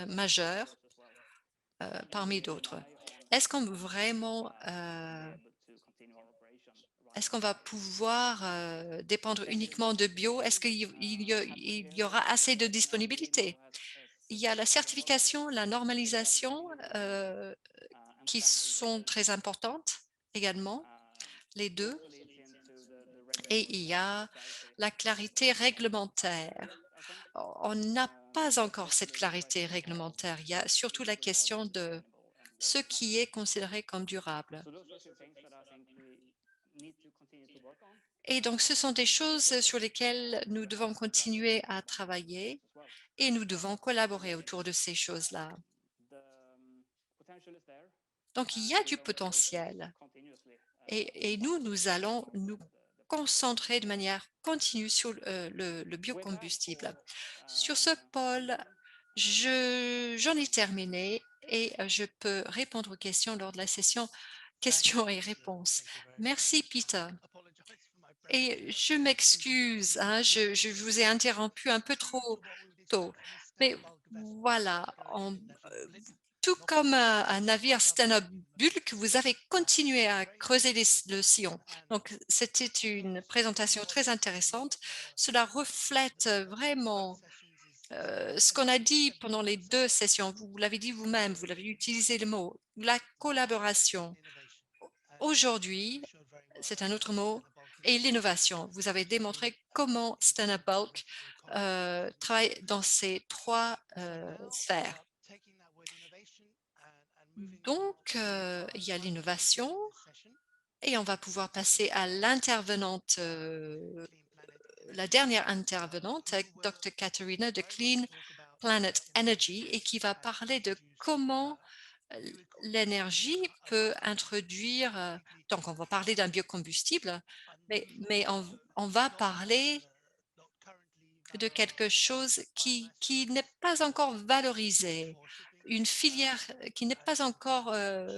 majeures parmi d'autres. Est-ce qu'on vraiment est-ce qu'on va pouvoir dépendre uniquement de bio? Est-ce qu'il y aura assez de disponibilité? Il y a la certification, la normalisation qui sont très importantes également, les deux. Et il y a la clarité réglementaire. On n'a pas encore cette clarité réglementaire. Il y a surtout la question de ce qui est considéré comme durable. Et donc, ce sont des choses sur lesquelles nous devons continuer à travailler et nous devons collaborer autour de ces choses-là. Donc, il y a du potentiel et nous allons nous concentrer de manière continue sur le biocombustible. Sur ce, Paul, j'en ai terminé et je peux répondre aux questions lors de la session questions et réponses. Merci, Peter. Et je m'excuse, hein, je vous ai interrompu un peu trop tôt. Mais voilà, tout comme un navire stand-up bulk, vous avez continué à creuser le sillon. Donc, c'était une présentation très intéressante. Cela reflète vraiment ce qu'on a dit pendant les deux sessions. Vous l'avez dit vous-même, vous l'avez utilisé le mot, la collaboration. Aujourd'hui, c'est un autre mot, et l'innovation. Vous avez démontré comment Stand-up Bulk travaille dans ces trois sphères. Donc, il y a l'innovation et on va pouvoir passer à l'intervenante, la dernière intervenante, avec Dr. Katerina de Clean Planet Energy et qui va parler de comment l'énergie peut introduire, donc on va parler d'un biocombustible, mais on va parler de quelque chose qui n'est pas encore valorisé, une filière qui n'est pas encore euh,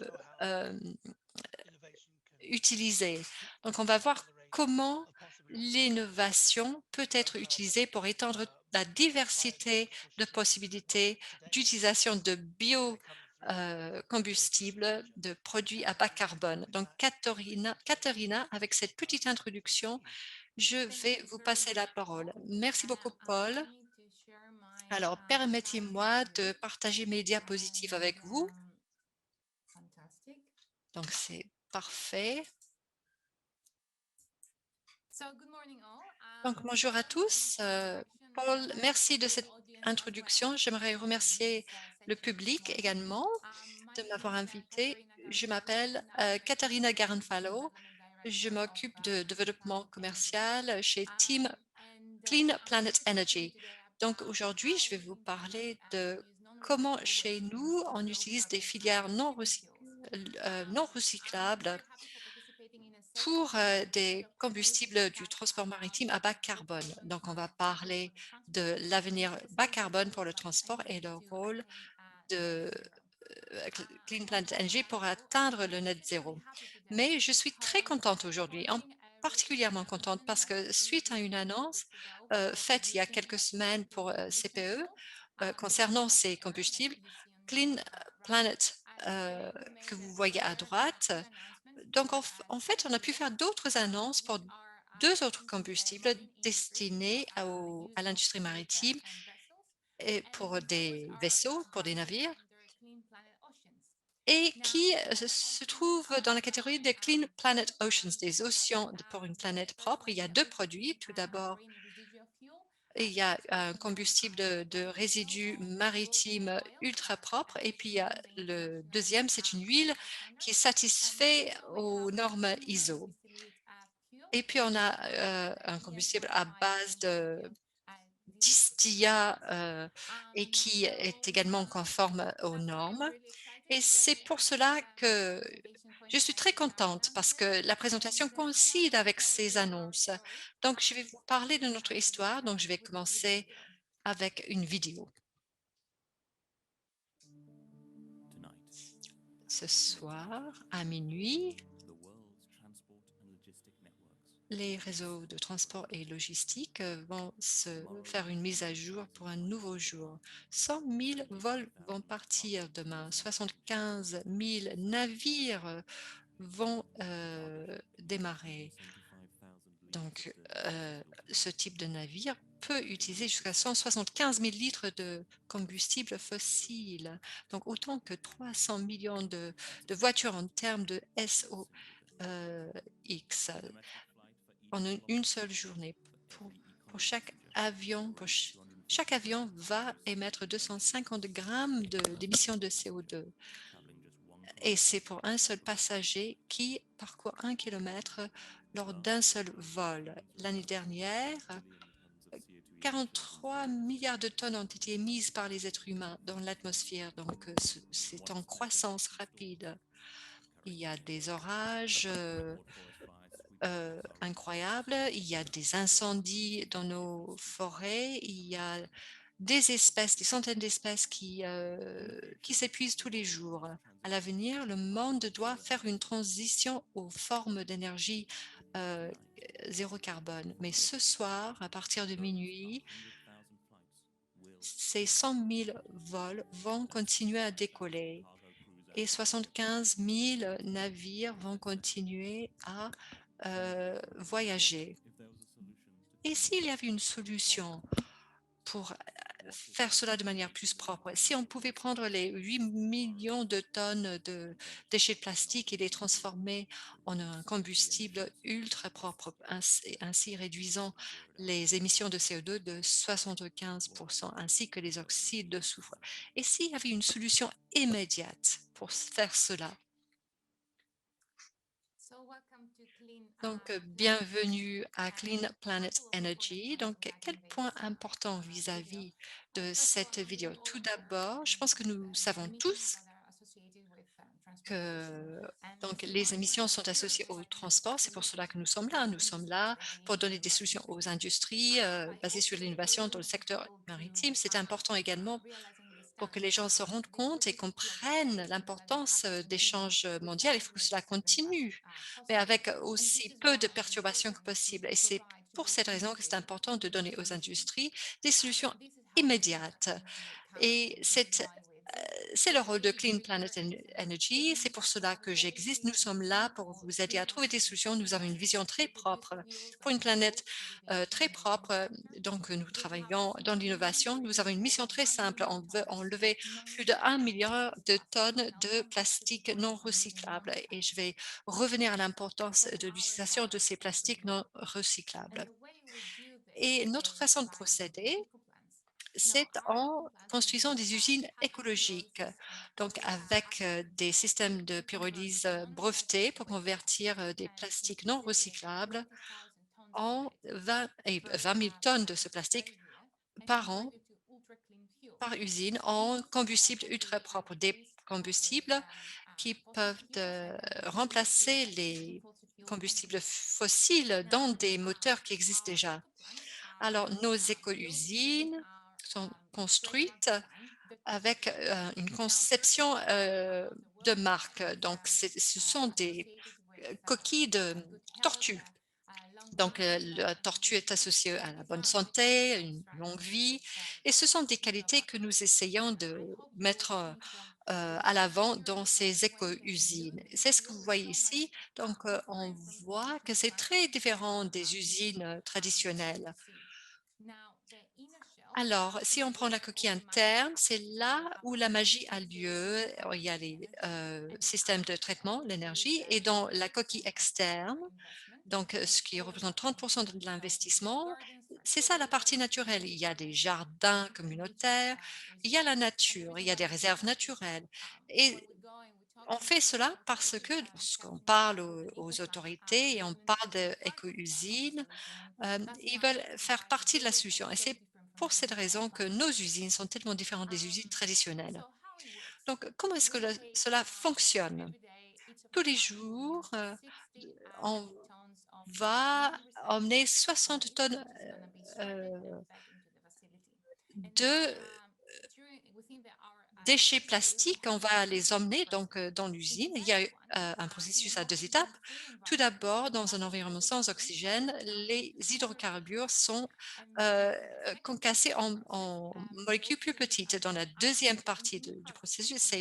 utilisée. Donc on va voir comment l'innovation peut être utilisée pour étendre la diversité de possibilités d'utilisation de biocombustibles, de produits à bas carbone. Donc, Katharina, avec cette petite introduction, je vais vous passer la parole. Merci beaucoup, Paul. Alors, permettez-moi de partager mes diapositives avec vous. Donc, c'est parfait. Donc, bonjour à tous. Paul, merci de cette introduction. J'aimerais remercier le public également de m'avoir invité. Je m'appelle Katharina Garenfalo. Je m'occupe de développement commercial chez Team Clean Planet Energy. Donc aujourd'hui, je vais vous parler de comment chez nous, on utilise des filières non recyclables pour des combustibles du transport maritime à bas carbone. Donc, on va parler de l'avenir bas carbone pour le transport et le rôle de Clean Planet Energy pour atteindre le net zéro. Mais je suis très contente aujourd'hui, particulièrement contente parce que suite à une annonce faite il y a quelques semaines pour CPE concernant ces combustibles, Clean Planet que vous voyez à droite, donc en fait, on a pu faire d'autres annonces pour deux autres combustibles destinés à l'industrie maritime et pour des vaisseaux, pour des navires, et qui se trouvent dans la catégorie des Clean Planet Oceans, des océans pour une planète propre. Il y a deux produits. Tout d'abord, il y a un combustible de résidus maritimes ultra propre. Et puis, il y a le deuxième, c'est une huile qui satisfait aux normes ISO. Et puis on a un combustible à base de distilla et qui est également conforme aux normes. Et c'est pour cela que je suis très contente parce que la présentation coïncide avec ces annonces. Donc, je vais vous parler de notre histoire. Donc, je vais commencer avec une vidéo. Ce soir, à minuit, les réseaux de transport et logistique vont se faire une mise à jour pour un nouveau jour. 100 000 vols vont partir demain, 75 000 navires vont démarrer. Donc, ce type de navire peut utiliser jusqu'à 175 000 litres de combustible fossile. Donc, autant que 300 millions de voitures en termes de SOx en une seule journée. Pour, pour chaque avion, chaque avion va émettre 250 grammes d'émissions de CO2. Et c'est pour un seul passager qui parcourt 1 kilomètre lors d'un seul vol. L'année dernière, 43 milliards de tonnes ont été émises par les êtres humains dans l'atmosphère. Donc, c'est en croissance rapide. Il y a des orages incroyables, il y a des incendies dans nos forêts, il y a des espèces, des centaines d'espèces qui s'épuisent tous les jours. À l'avenir, le monde doit faire une transition aux formes d'énergie euh, zéro carbone. Mais ce soir, à partir de minuit, ces 100 000 vols vont continuer à décoller et 75 000 navires vont continuer à voyager. Et s'il y avait une solution pour faire cela de manière plus propre, si on pouvait prendre les 8 millions de tonnes de déchets de plastique et les transformer en un combustible ultra propre, ainsi réduisant les émissions de CO2 de 75%, ainsi que les oxydes de soufre. Et s'il y avait une solution immédiate pour faire cela? Donc, bienvenue à Clean Planet Energy. Donc, quel point important vis-à-vis de cette vidéo? Tout d'abord, je pense que nous savons tous que donc, les émissions sont associées au transport. C'est pour cela que nous sommes là. Nous sommes là pour donner des solutions aux industries basées sur l'innovation dans le secteur maritime. C'est important également pour que les gens se rendent compte et comprennent l'importance d'échanges mondiaux. Il faut que cela continue, mais avec aussi peu de perturbations que possible. Et c'est pour cette raison que c'est important de donner aux industries des solutions immédiates. Et c'est le rôle de Clean Planet Energy. C'est pour cela que j'existe. Nous sommes là pour vous aider à trouver des solutions. Nous avons une vision très propre pour une planète très propre. Donc, nous travaillons dans l'innovation. Nous avons une mission très simple. On veut enlever plus de 1 milliard de tonnes de plastique non recyclable. Et je vais revenir à l'importance de l'utilisation de ces plastiques non recyclables. Et notre façon de procéder, c'est en construisant des usines écologiques, donc avec des systèmes de pyrolyse brevetés pour convertir des plastiques non recyclables en 20 000 tonnes de ce plastique par an, par usine, en combustible ultra propre, des combustibles qui peuvent remplacer les combustibles fossiles dans des moteurs qui existent déjà. Alors, nos éco-usines sont construites avec une conception de marque. Donc, ce sont des coquilles de tortue. Donc, la tortue est associée à la bonne santé, une longue vie, et ce sont des qualités que nous essayons de mettre à l'avant dans ces éco-usines. C'est ce que vous voyez ici. Donc, on voit que c'est très différent des usines traditionnelles. Alors, si on prend la coquille interne, c'est là où la magie a lieu. Il y a les systèmes de traitement, l'énergie, et dans la coquille externe, donc ce qui représente 30% de l'investissement, c'est ça la partie naturelle. Il y a des jardins communautaires, il y a la nature, il y a des réserves naturelles. Et On fait cela parce que lorsqu'on parle aux autorités et on parle d'éco-usines, ils veulent faire partie de la solution. Et c'est pour cette raison que nos usines sont tellement différentes des usines traditionnelles. Donc, comment est-ce que cela fonctionne? Tous les jours, on va emmener 60 tonnes de déchets plastiques, on va les emmener donc dans l'usine. Il y a un processus à 2 étapes. Tout d'abord, dans un environnement sans oxygène, les hydrocarbures sont concassés en molécules plus petites. Dans la deuxième partie du processus,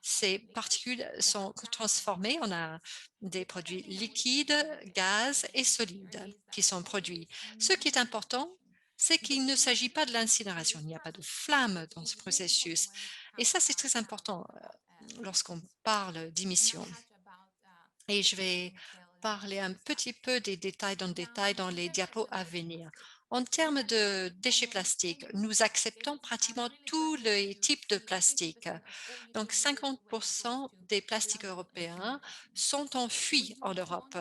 ces particules sont transformées. On a des produits liquides, gaz et solides qui sont produits. Ce qui est important, c'est qu'il ne s'agit pas de l'incinération. Il n'y a pas de flamme dans ce processus. Et ça, c'est très important lorsqu'on parle d'émissions. Et je vais parler un petit peu des détails dans le détail dans les diapos à venir. En termes de déchets plastiques, nous acceptons pratiquement tous les types de plastique. Donc, 50% des plastiques européens sont enfuis en Europe.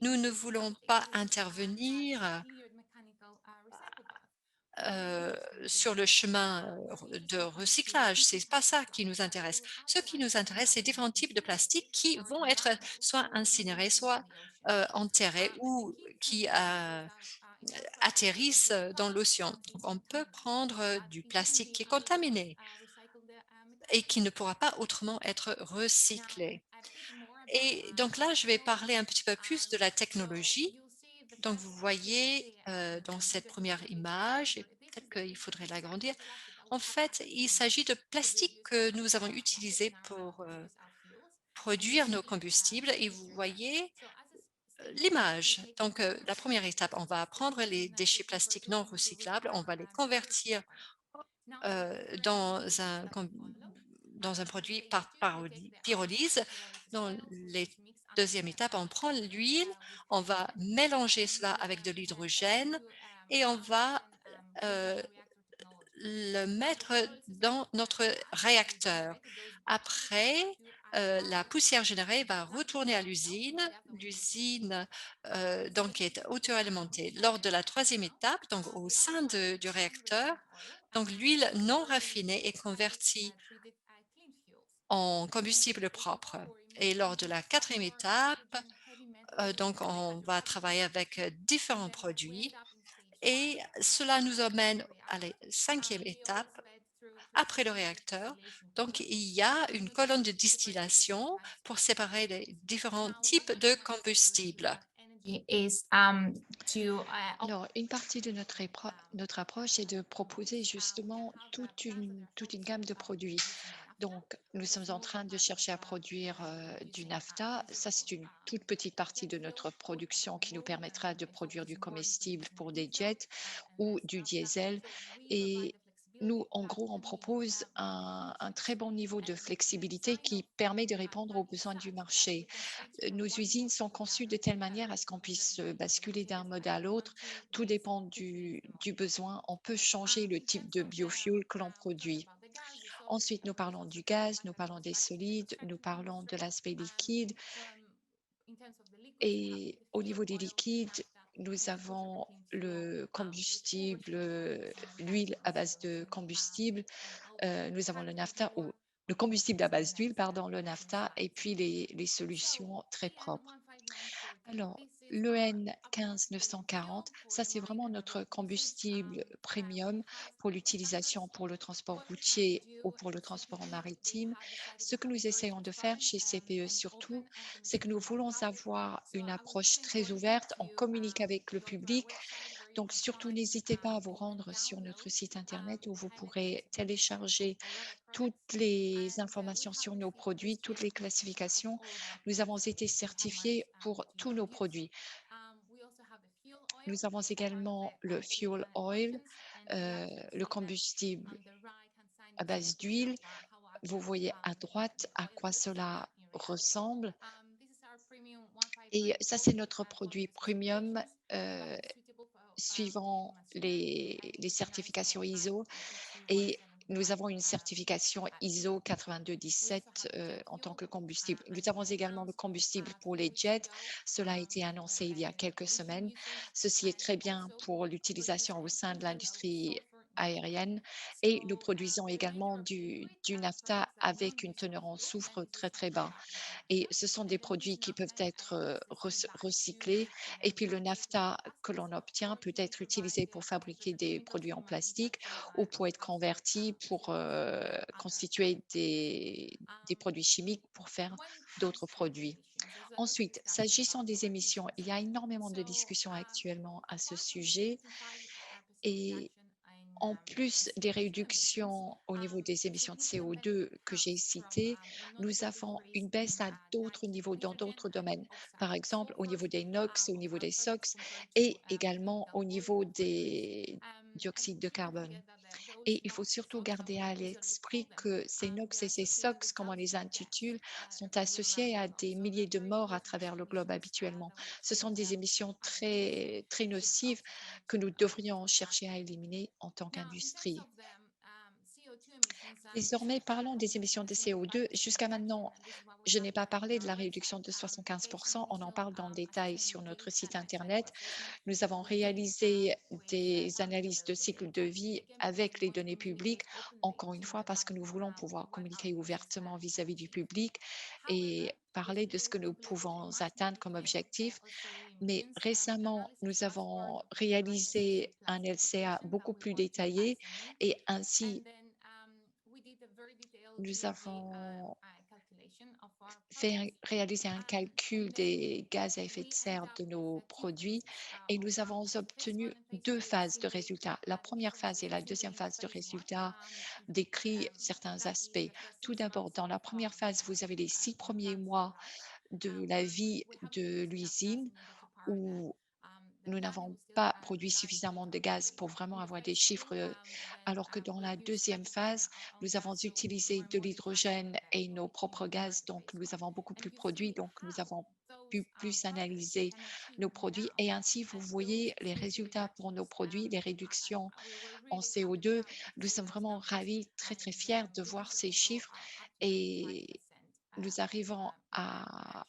Nous ne voulons pas intervenir heu, sur le chemin, de recyclage, c'est pas ça qui nous intéresse. Ce qui nous intéresse, c'est différents types de plastiques qui vont être soit incinérés, soit, enterrés ou qui, atterrissent, dans l'océan. Donc on peut prendre, du plastique qui est contaminé et qui ne pourra pas autrement être recyclé. Et donc là, je vais parler un petit peu plus de la technologie. Donc vous voyez, dans cette première image, et peut-être qu'il faudrait l'agrandir. En fait, il s'agit de plastique que nous avons utilisé pour, produire nos combustibles et vous voyez, l'image. Donc, la première étape, on va prendre les déchets plastiques non recyclables, on va les convertir, dans un produit par pyrolyse. Dans les 2e étape, on prend l'huile, on va mélanger cela avec de l'hydrogène et on va, heu, le mettre dans notre réacteur. Après, la poussière générée va retourner à l'usine. L'usine, donc est auto-alimentée. Lors de la 3e étape, donc au sein du réacteur, donc l'huile non raffinée est convertie en combustible propre. Et lors de la 4e étape, donc on va travailler avec, différents produits et cela nous emmène à la 5e étape après le réacteur. Donc, il y a une colonne de distillation pour séparer les différents types de combustibles. Alors, une partie de notre approche est de proposer justement toute une gamme de produits. Donc, nous sommes en train de chercher à produire du nafta. Ça, c'est une toute petite partie de notre production qui nous permettra de produire du comestible pour des jets ou du diesel. Et nous, en gros, on propose un très bon niveau de flexibilité qui permet de répondre aux besoins du marché. Nos usines sont conçues de telle manière à ce qu'on puisse basculer d'un mode à l'autre. Tout dépend du besoin. On peut changer le type de biofuel que l'on produit. Ensuite, nous parlons du gaz, nous parlons des solides, nous parlons de l'aspect liquide. Et au niveau des liquides, nous avons le combustible, l'huile à base de combustible, nous avons le nafta ou le combustible à base d'huile, pardon, le nafta, et puis les solutions très propres. Alors, l'EN 15940, ça c'est vraiment notre combustible premium pour l'utilisation pour le transport routier ou pour le transport maritime. Ce que nous essayons de faire chez CPE surtout, c'est que nous voulons avoir une approche très ouverte, on communique avec le public, donc surtout n'hésitez pas à vous rendre sur notre site internet où vous pourrez télécharger toutes les informations sur nos produits, toutes les classifications. Nous avons été certifiés pour tous nos produits. Nous avons également le fuel oil, le combustible à base d'huile. Vous voyez à droite à quoi cela ressemble. Et ça, c'est notre produit premium suivant les certifications ISO. Et nous avons une certification ISO 9217 en tant que combustible. Nous avons également le combustible pour les jets. Cela a été annoncé il y a quelques semaines. Ceci est très bien pour l'utilisation au sein de l'industrie aérienne et nous produisons également du naphta avec une teneur en soufre très très bas. Et ce sont des produits qui peuvent être recyclés. Et puis le naphta que l'on obtient peut être utilisé pour fabriquer des produits en plastique ou pour être converti pour constituer des produits chimiques pour faire d'autres produits. Ensuite, s'agissant des émissions, il y a énormément de discussions actuellement à ce sujet et en plus des réductions au niveau des émissions de CO2 que j'ai citées, nous avons une baisse à d'autres niveaux, dans d'autres domaines. Par exemple, au niveau des NOx, au niveau des SOx et également au niveau des dioxydes de carbone. Et il faut surtout garder à l'esprit que ces NOx et ces SOx, comme on les intitule, sont associés à des milliers de morts à travers le globe habituellement. Ce sont des émissions très, très nocives que nous devrions chercher à éliminer en tant qu'industrie. Désormais, parlons des émissions de CO2. Jusqu'à maintenant, je n'ai pas parlé de la réduction de 75%. On en parle dans le détail sur notre site Internet. Nous avons réalisé des analyses de cycle de vie avec les données publiques, encore une fois, parce que nous voulons pouvoir communiquer ouvertement vis-à-vis du public et parler de ce que nous pouvons atteindre comme objectif. Mais récemment, nous avons réalisé un LCA beaucoup plus détaillé et ainsi, nous avons réaliser un calcul des gaz à effet de serre de nos produits et nous avons obtenu deux phases de résultats. La première phase et la deuxième phase de résultats décrit certains aspects. Tout d'abord, dans la première phase, vous avez les 6 premiers mois de la vie de l'usine où nous n'avons pas produit suffisamment de gaz pour vraiment avoir des chiffres, alors que dans la deuxième phase, nous avons utilisé de l'hydrogène et nos propres gaz, donc nous avons beaucoup plus produit, donc nous avons pu plus analyser nos produits et ainsi vous voyez les résultats pour nos produits, les réductions en CO2. Nous sommes vraiment ravis, très très fiers de voir ces chiffres et nous arrivons à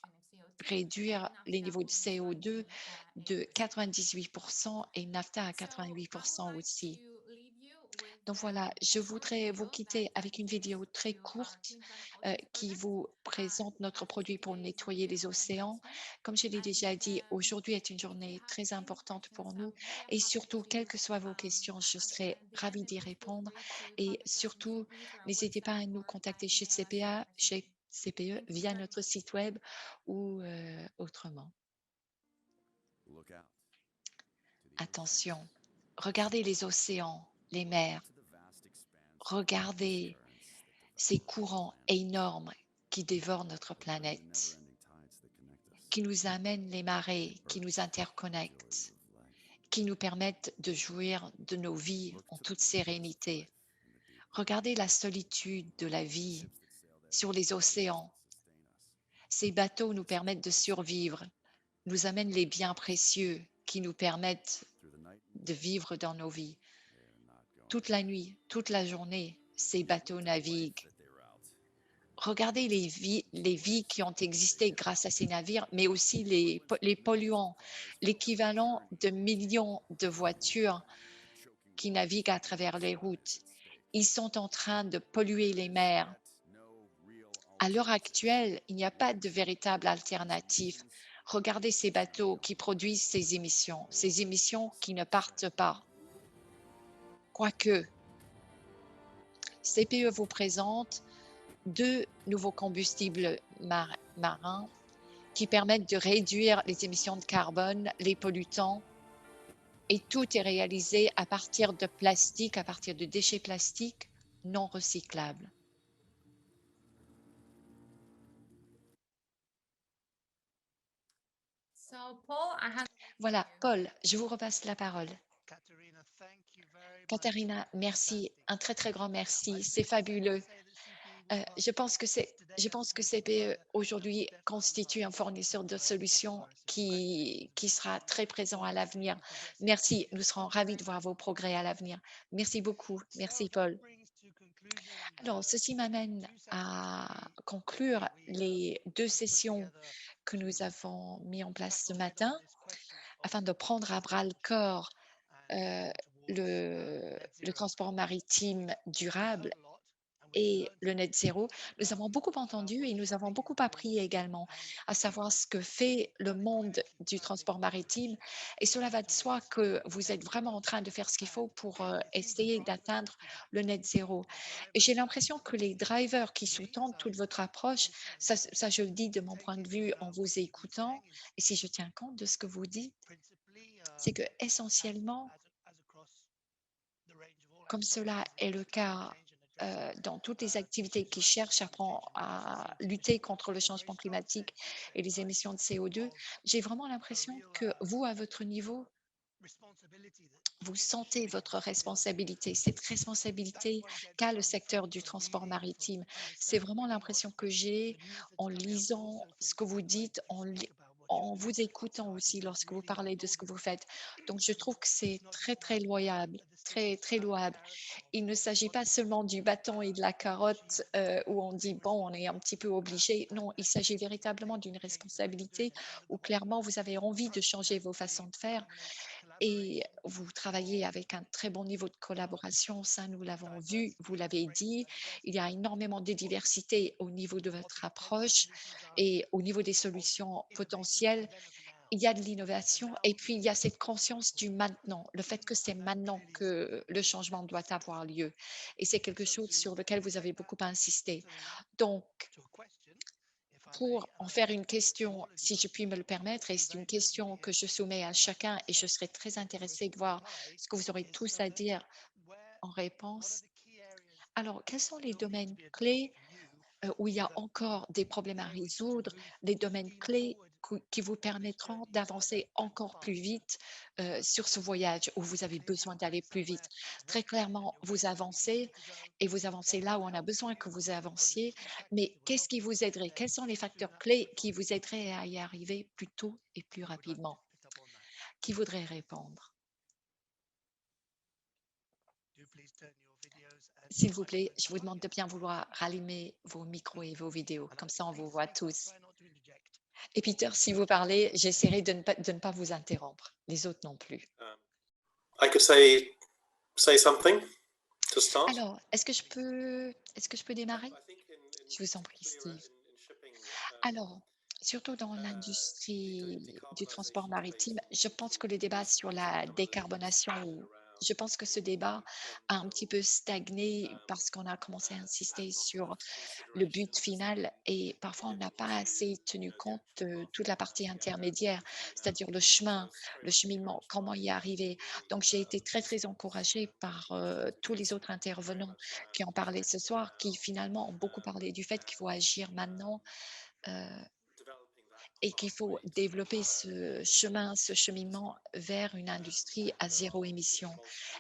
réduire les niveaux de CO2 de 98% et NAFTA à 88% aussi. Donc voilà, je voudrais vous quitter avec une vidéo très courte qui vous présente notre produit pour nettoyer les océans. Comme je l'ai déjà dit, aujourd'hui est une journée très importante pour nous et surtout, quelles que soient vos questions, je serai ravie d'y répondre. Et surtout, n'hésitez pas à nous contacter chez CPA, chez CPE via notre site web ou autrement. Attention, regardez les océans, les mers, regardez ces courants énormes qui dévorent notre planète, qui nous amènent les marées, qui nous interconnectent, qui nous permettent de jouir de nos vies en toute sérénité. Regardez la solitude de la vie sur les océans. Ces bateaux nous permettent de survivre, nous amènent les biens précieux qui nous permettent de vivre dans nos vies. Toute la nuit, toute la journée, ces bateaux naviguent. Regardez les vies qui ont existé grâce à ces navires, mais aussi les polluants, l'équivalent de millions de voitures qui naviguent à travers les routes. Ils sont en train de polluer les mers. À l'heure actuelle, il n'y a pas de véritable alternative. Regardez ces bateaux qui produisent ces émissions qui ne partent pas. Quoique, CPE vous présente deux nouveaux combustibles marins qui permettent de réduire les émissions de carbone, les pollutants, et tout est réalisé à partir de plastique, à partir de déchets plastiques non recyclables. Voilà, Paul, je vous repasse la parole. Katharina, merci, un très très grand merci, c'est fabuleux. Je pense que CPE aujourd'hui constitue un fournisseur de solutions qui sera très présent à l'avenir. Merci, nous serons ravis de voir vos progrès à l'avenir. Merci beaucoup. Merci, Paul. Alors, ceci m'amène à conclure les 2 sessions que nous avons mis en place ce matin afin de prendre à bras le corps euh, le transport maritime durable et le net zéro. Nous avons beaucoup entendu et nous avons beaucoup appris également, à savoir ce que fait le monde du transport maritime. Et cela va de soi que vous êtes vraiment en train de faire ce qu'il faut pour essayer d'atteindre le net zéro. Et j'ai l'impression que les drivers qui sous-tendent toute votre approche, ça je le dis de mon point de vue en vous écoutant, et si je tiens compte de ce que vous dites, c'est que essentiellement, comme cela est le cas dans toutes les activités qui cherchent à lutter contre le changement climatique et les émissions de CO2, j'ai vraiment l'impression que vous, à votre niveau, vous sentez votre responsabilité, cette responsabilité qu'a le secteur du transport maritime. C'est vraiment l'impression que j'ai en lisant ce que vous dites, en vous écoutant aussi lorsque vous parlez de ce que vous faites. Donc, je trouve que c'est très, très loyable, très, très louable. Il ne s'agit pas seulement du bâton et de la carotte où on dit, bon, on est un petit peu obligé. Non, il s'agit véritablement d'une responsabilité où clairement vous avez envie de changer vos façons de faire et vous travaillez avec un très bon niveau de collaboration, ça nous l'avons vu, vous l'avez dit. Il y a énormément de diversité au niveau de votre approche et au niveau des solutions potentielles. Il y a de l'innovation et puis il y a cette conscience du maintenant, le fait que c'est maintenant que le changement doit avoir lieu. Et c'est quelque chose sur lequel vous avez beaucoup insisté. Donc, pour en faire une question, si je puis me le permettre, et c'est une question que je soumets à chacun et je serais très intéressée de voir ce que vous aurez tous à dire en réponse. Alors, quels sont les domaines clés où il y a encore des problèmes à résoudre, les domaines clés qui vous permettront d'avancer encore plus vite sur ce voyage où vous avez besoin d'aller plus vite. Très clairement, vous avancez et vous avancez là où on a besoin que vous avanciez, mais qu'est-ce qui vous aiderait? Quels sont les facteurs clés qui vous aideraient à y arriver plus tôt et plus rapidement? Qui voudrait répondre? S'il vous plaît, je vous demande de bien vouloir rallumer vos micros et vos vidéos, comme ça on vous voit tous. Et Peter, si vous parlez, j'essaierai de ne pas vous interrompre, les autres non plus. I could say something to start. Alors, est-ce que je peux démarrer? I think in Je vous en prie, particular Steve. in shipping, Alors, surtout dans l'industrie du transport maritime, je pense que le débat sur la décarbonation, je pense que ce débat a un petit peu stagné parce qu'on a commencé à insister sur le but final et parfois on n'a pas assez tenu compte de toute la partie intermédiaire, c'est-à-dire le cheminement, comment y arriver. Donc j'ai été très très encouragée par tous les autres intervenants qui ont parlé ce soir, qui finalement ont beaucoup parlé du fait qu'il faut agir maintenant et qu'il faut développer ce chemin, ce cheminement vers une industrie à zéro émission.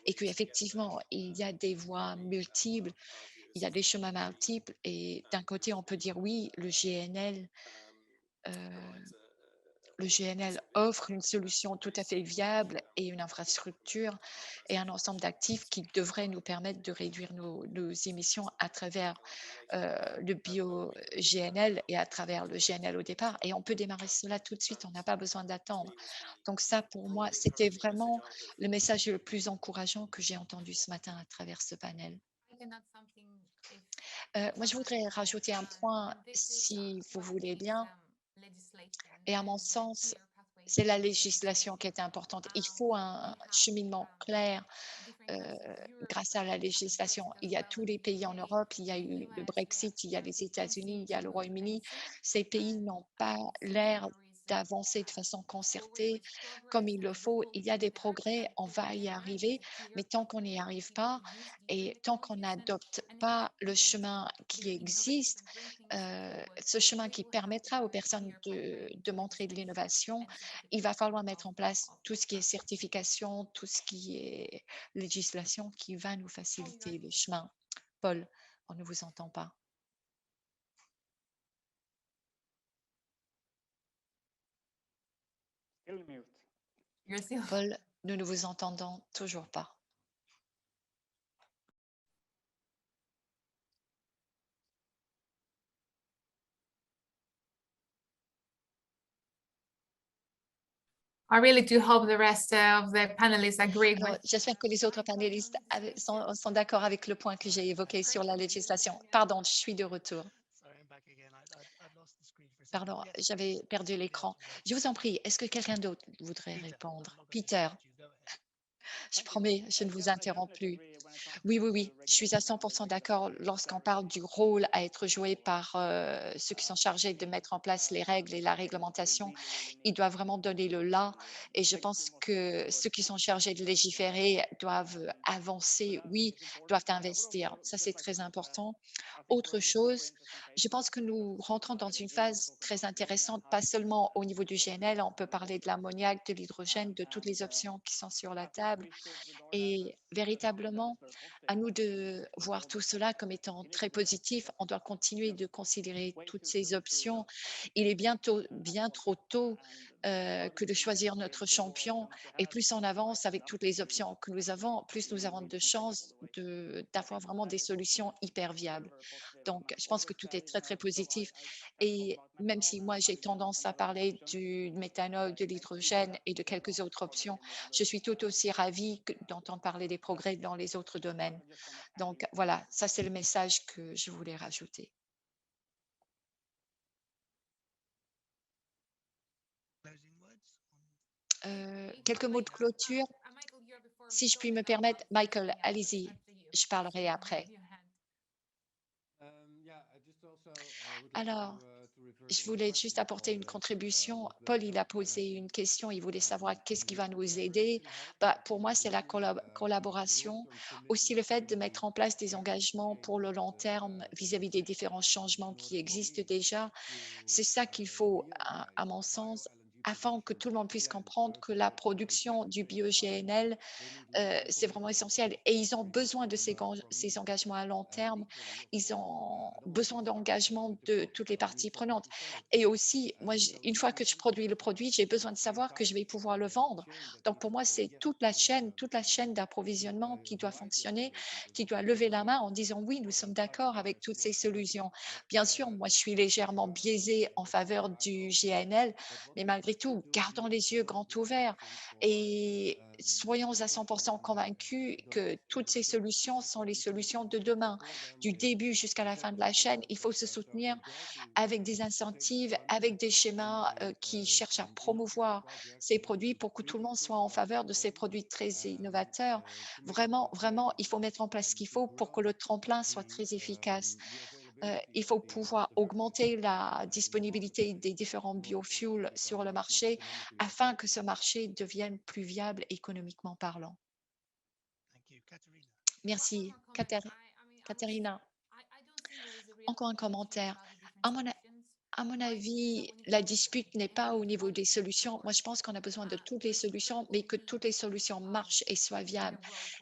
Et qu'effectivement, il y a des voies multiples, il y a des chemins multiples. Et d'un côté, on peut dire oui, le GNL offre une solution tout à fait viable et une infrastructure et un ensemble d'actifs qui devraient nous permettre de réduire nos émissions à travers le bio-GNL et à travers le GNL au départ. Et on peut démarrer cela tout de suite, on n'a pas besoin d'attendre. Donc ça, pour moi, c'était vraiment le message le plus encourageant que j'ai entendu ce matin à travers ce panel. Moi, je voudrais rajouter un point, si vous voulez bien. Et à mon sens, c'est la législation qui est importante. Il faut un cheminement clair grâce à la législation. Il y a tous les pays en Europe, il y a eu le Brexit, il y a les États-Unis, il y a le Royaume-Uni. Ces pays n'ont pas l'air d'avancer de façon concertée comme il le faut. Il y a des progrès, on va y arriver, mais tant qu'on n'y arrive pas et tant qu'on n'adopte pas le chemin qui existe, ce chemin qui permettra aux personnes de montrer de l'innovation, il va falloir mettre en place tout ce qui est certification, tout ce qui est législation qui va nous faciliter le chemin. Paul, on ne vous entend pas. Paul, nous ne vous entendons toujours pas. I really do hope the rest of the panelists agree Alors, with. j'espère que les autres panélistes sont d'accord avec le point que j'ai évoqué sur la législation. Pardon, je suis de retour. Pardon, j'avais perdu l'écran. Je vous en prie, est-ce que quelqu'un d'autre voudrait répondre? Peter, je promets, je ne vous interromps plus. Oui, oui, oui, je suis à 100% d'accord lorsqu'on parle du rôle à être joué par ceux qui sont chargés de mettre en place les règles et la réglementation. Ils doivent vraiment donner le là. Et je pense que ceux qui sont chargés de légiférer doivent avancer, oui, doivent investir. Ça, c'est très important. Autre chose, je pense que nous rentrons dans une phase très intéressante, pas seulement au niveau du GNL, on peut parler de l'ammoniac, de l'hydrogène, de toutes les options qui sont sur la table. Et véritablement, à nous de voir tout cela comme étant très positif. On doit continuer de considérer toutes ces options. Il est bien trop tôt que de choisir notre champion. Et plus on avance avec toutes les options que nous avons, plus nous avons de chances d'avoir vraiment des solutions hyper viables. Donc, je pense que tout est très, très positif. Et même si moi, j'ai tendance à parler du méthanol, de l'hydrogène et de quelques autres options, je suis tout aussi ravie d'entendre parler des progrès dans les autres domaines. Donc, voilà, ça, c'est le message que je voulais rajouter. Quelques mots de clôture, si je puis me permettre. Michael, allez-y, je parlerai après. Alors, je voulais juste apporter une contribution. Paul, il a posé une question, il voulait savoir qu'est-ce qui va nous aider. Bah, pour moi, c'est la collaboration, aussi le fait de mettre en place des engagements pour le long terme vis-à-vis des différents changements qui existent déjà. C'est ça qu'il faut, à mon sens, afin que tout le monde puisse comprendre que la production du bio-GNL c'est vraiment essentiel et ils ont besoin de ces engagements à long terme. Ils ont besoin d'engagement de toutes les parties prenantes et aussi, moi, une fois que je produis le produit, j'ai besoin de savoir que je vais pouvoir le vendre. Donc pour moi, c'est toute la chaîne d'approvisionnement qui doit fonctionner, qui doit lever la main en disant: «Oui, nous sommes d'accord avec toutes ces solutions». Bien sûr, moi, je suis légèrement biaisée en faveur du GNL, mais malgré tout, gardons les yeux grands ouverts et soyons à 100% convaincus que toutes ces solutions sont les solutions de demain. Du début jusqu'à la fin de la chaîne, il faut se soutenir avec des incentives, avec des schémas qui cherchent à promouvoir ces produits pour que tout le monde soit en faveur de ces produits très innovateurs. Vraiment, vraiment, il faut mettre en place ce qu'il faut pour que le tremplin soit très efficace. Il faut pouvoir augmenter la disponibilité des différents biofuels sur le marché afin que ce marché devienne plus viable économiquement parlant. Merci, Katharina. Encore un commentaire. À mon, à mon avis, la dispute n'est pas au niveau des solutions. Moi, je pense qu'on a besoin de toutes les solutions, mais que toutes les solutions marchent et soient viables.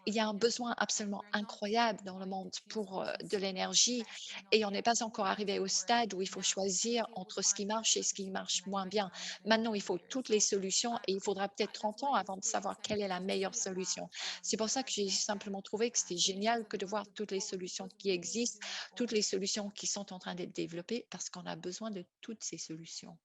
Il y a un besoin absolument incroyable dans le monde pour de l'énergie et on n'est pas encore arrivé au stade où il faut choisir entre ce qui marche et ce qui marche moins bien. Maintenant, il faut toutes les solutions et il faudra peut-être 30 ans avant de savoir quelle est la meilleure solution. C'est pour ça que j'ai simplement trouvé que c'était génial que de voir toutes les solutions qui existent, toutes les solutions qui sont en train d'être développées parce qu'on a besoin de toutes ces solutions.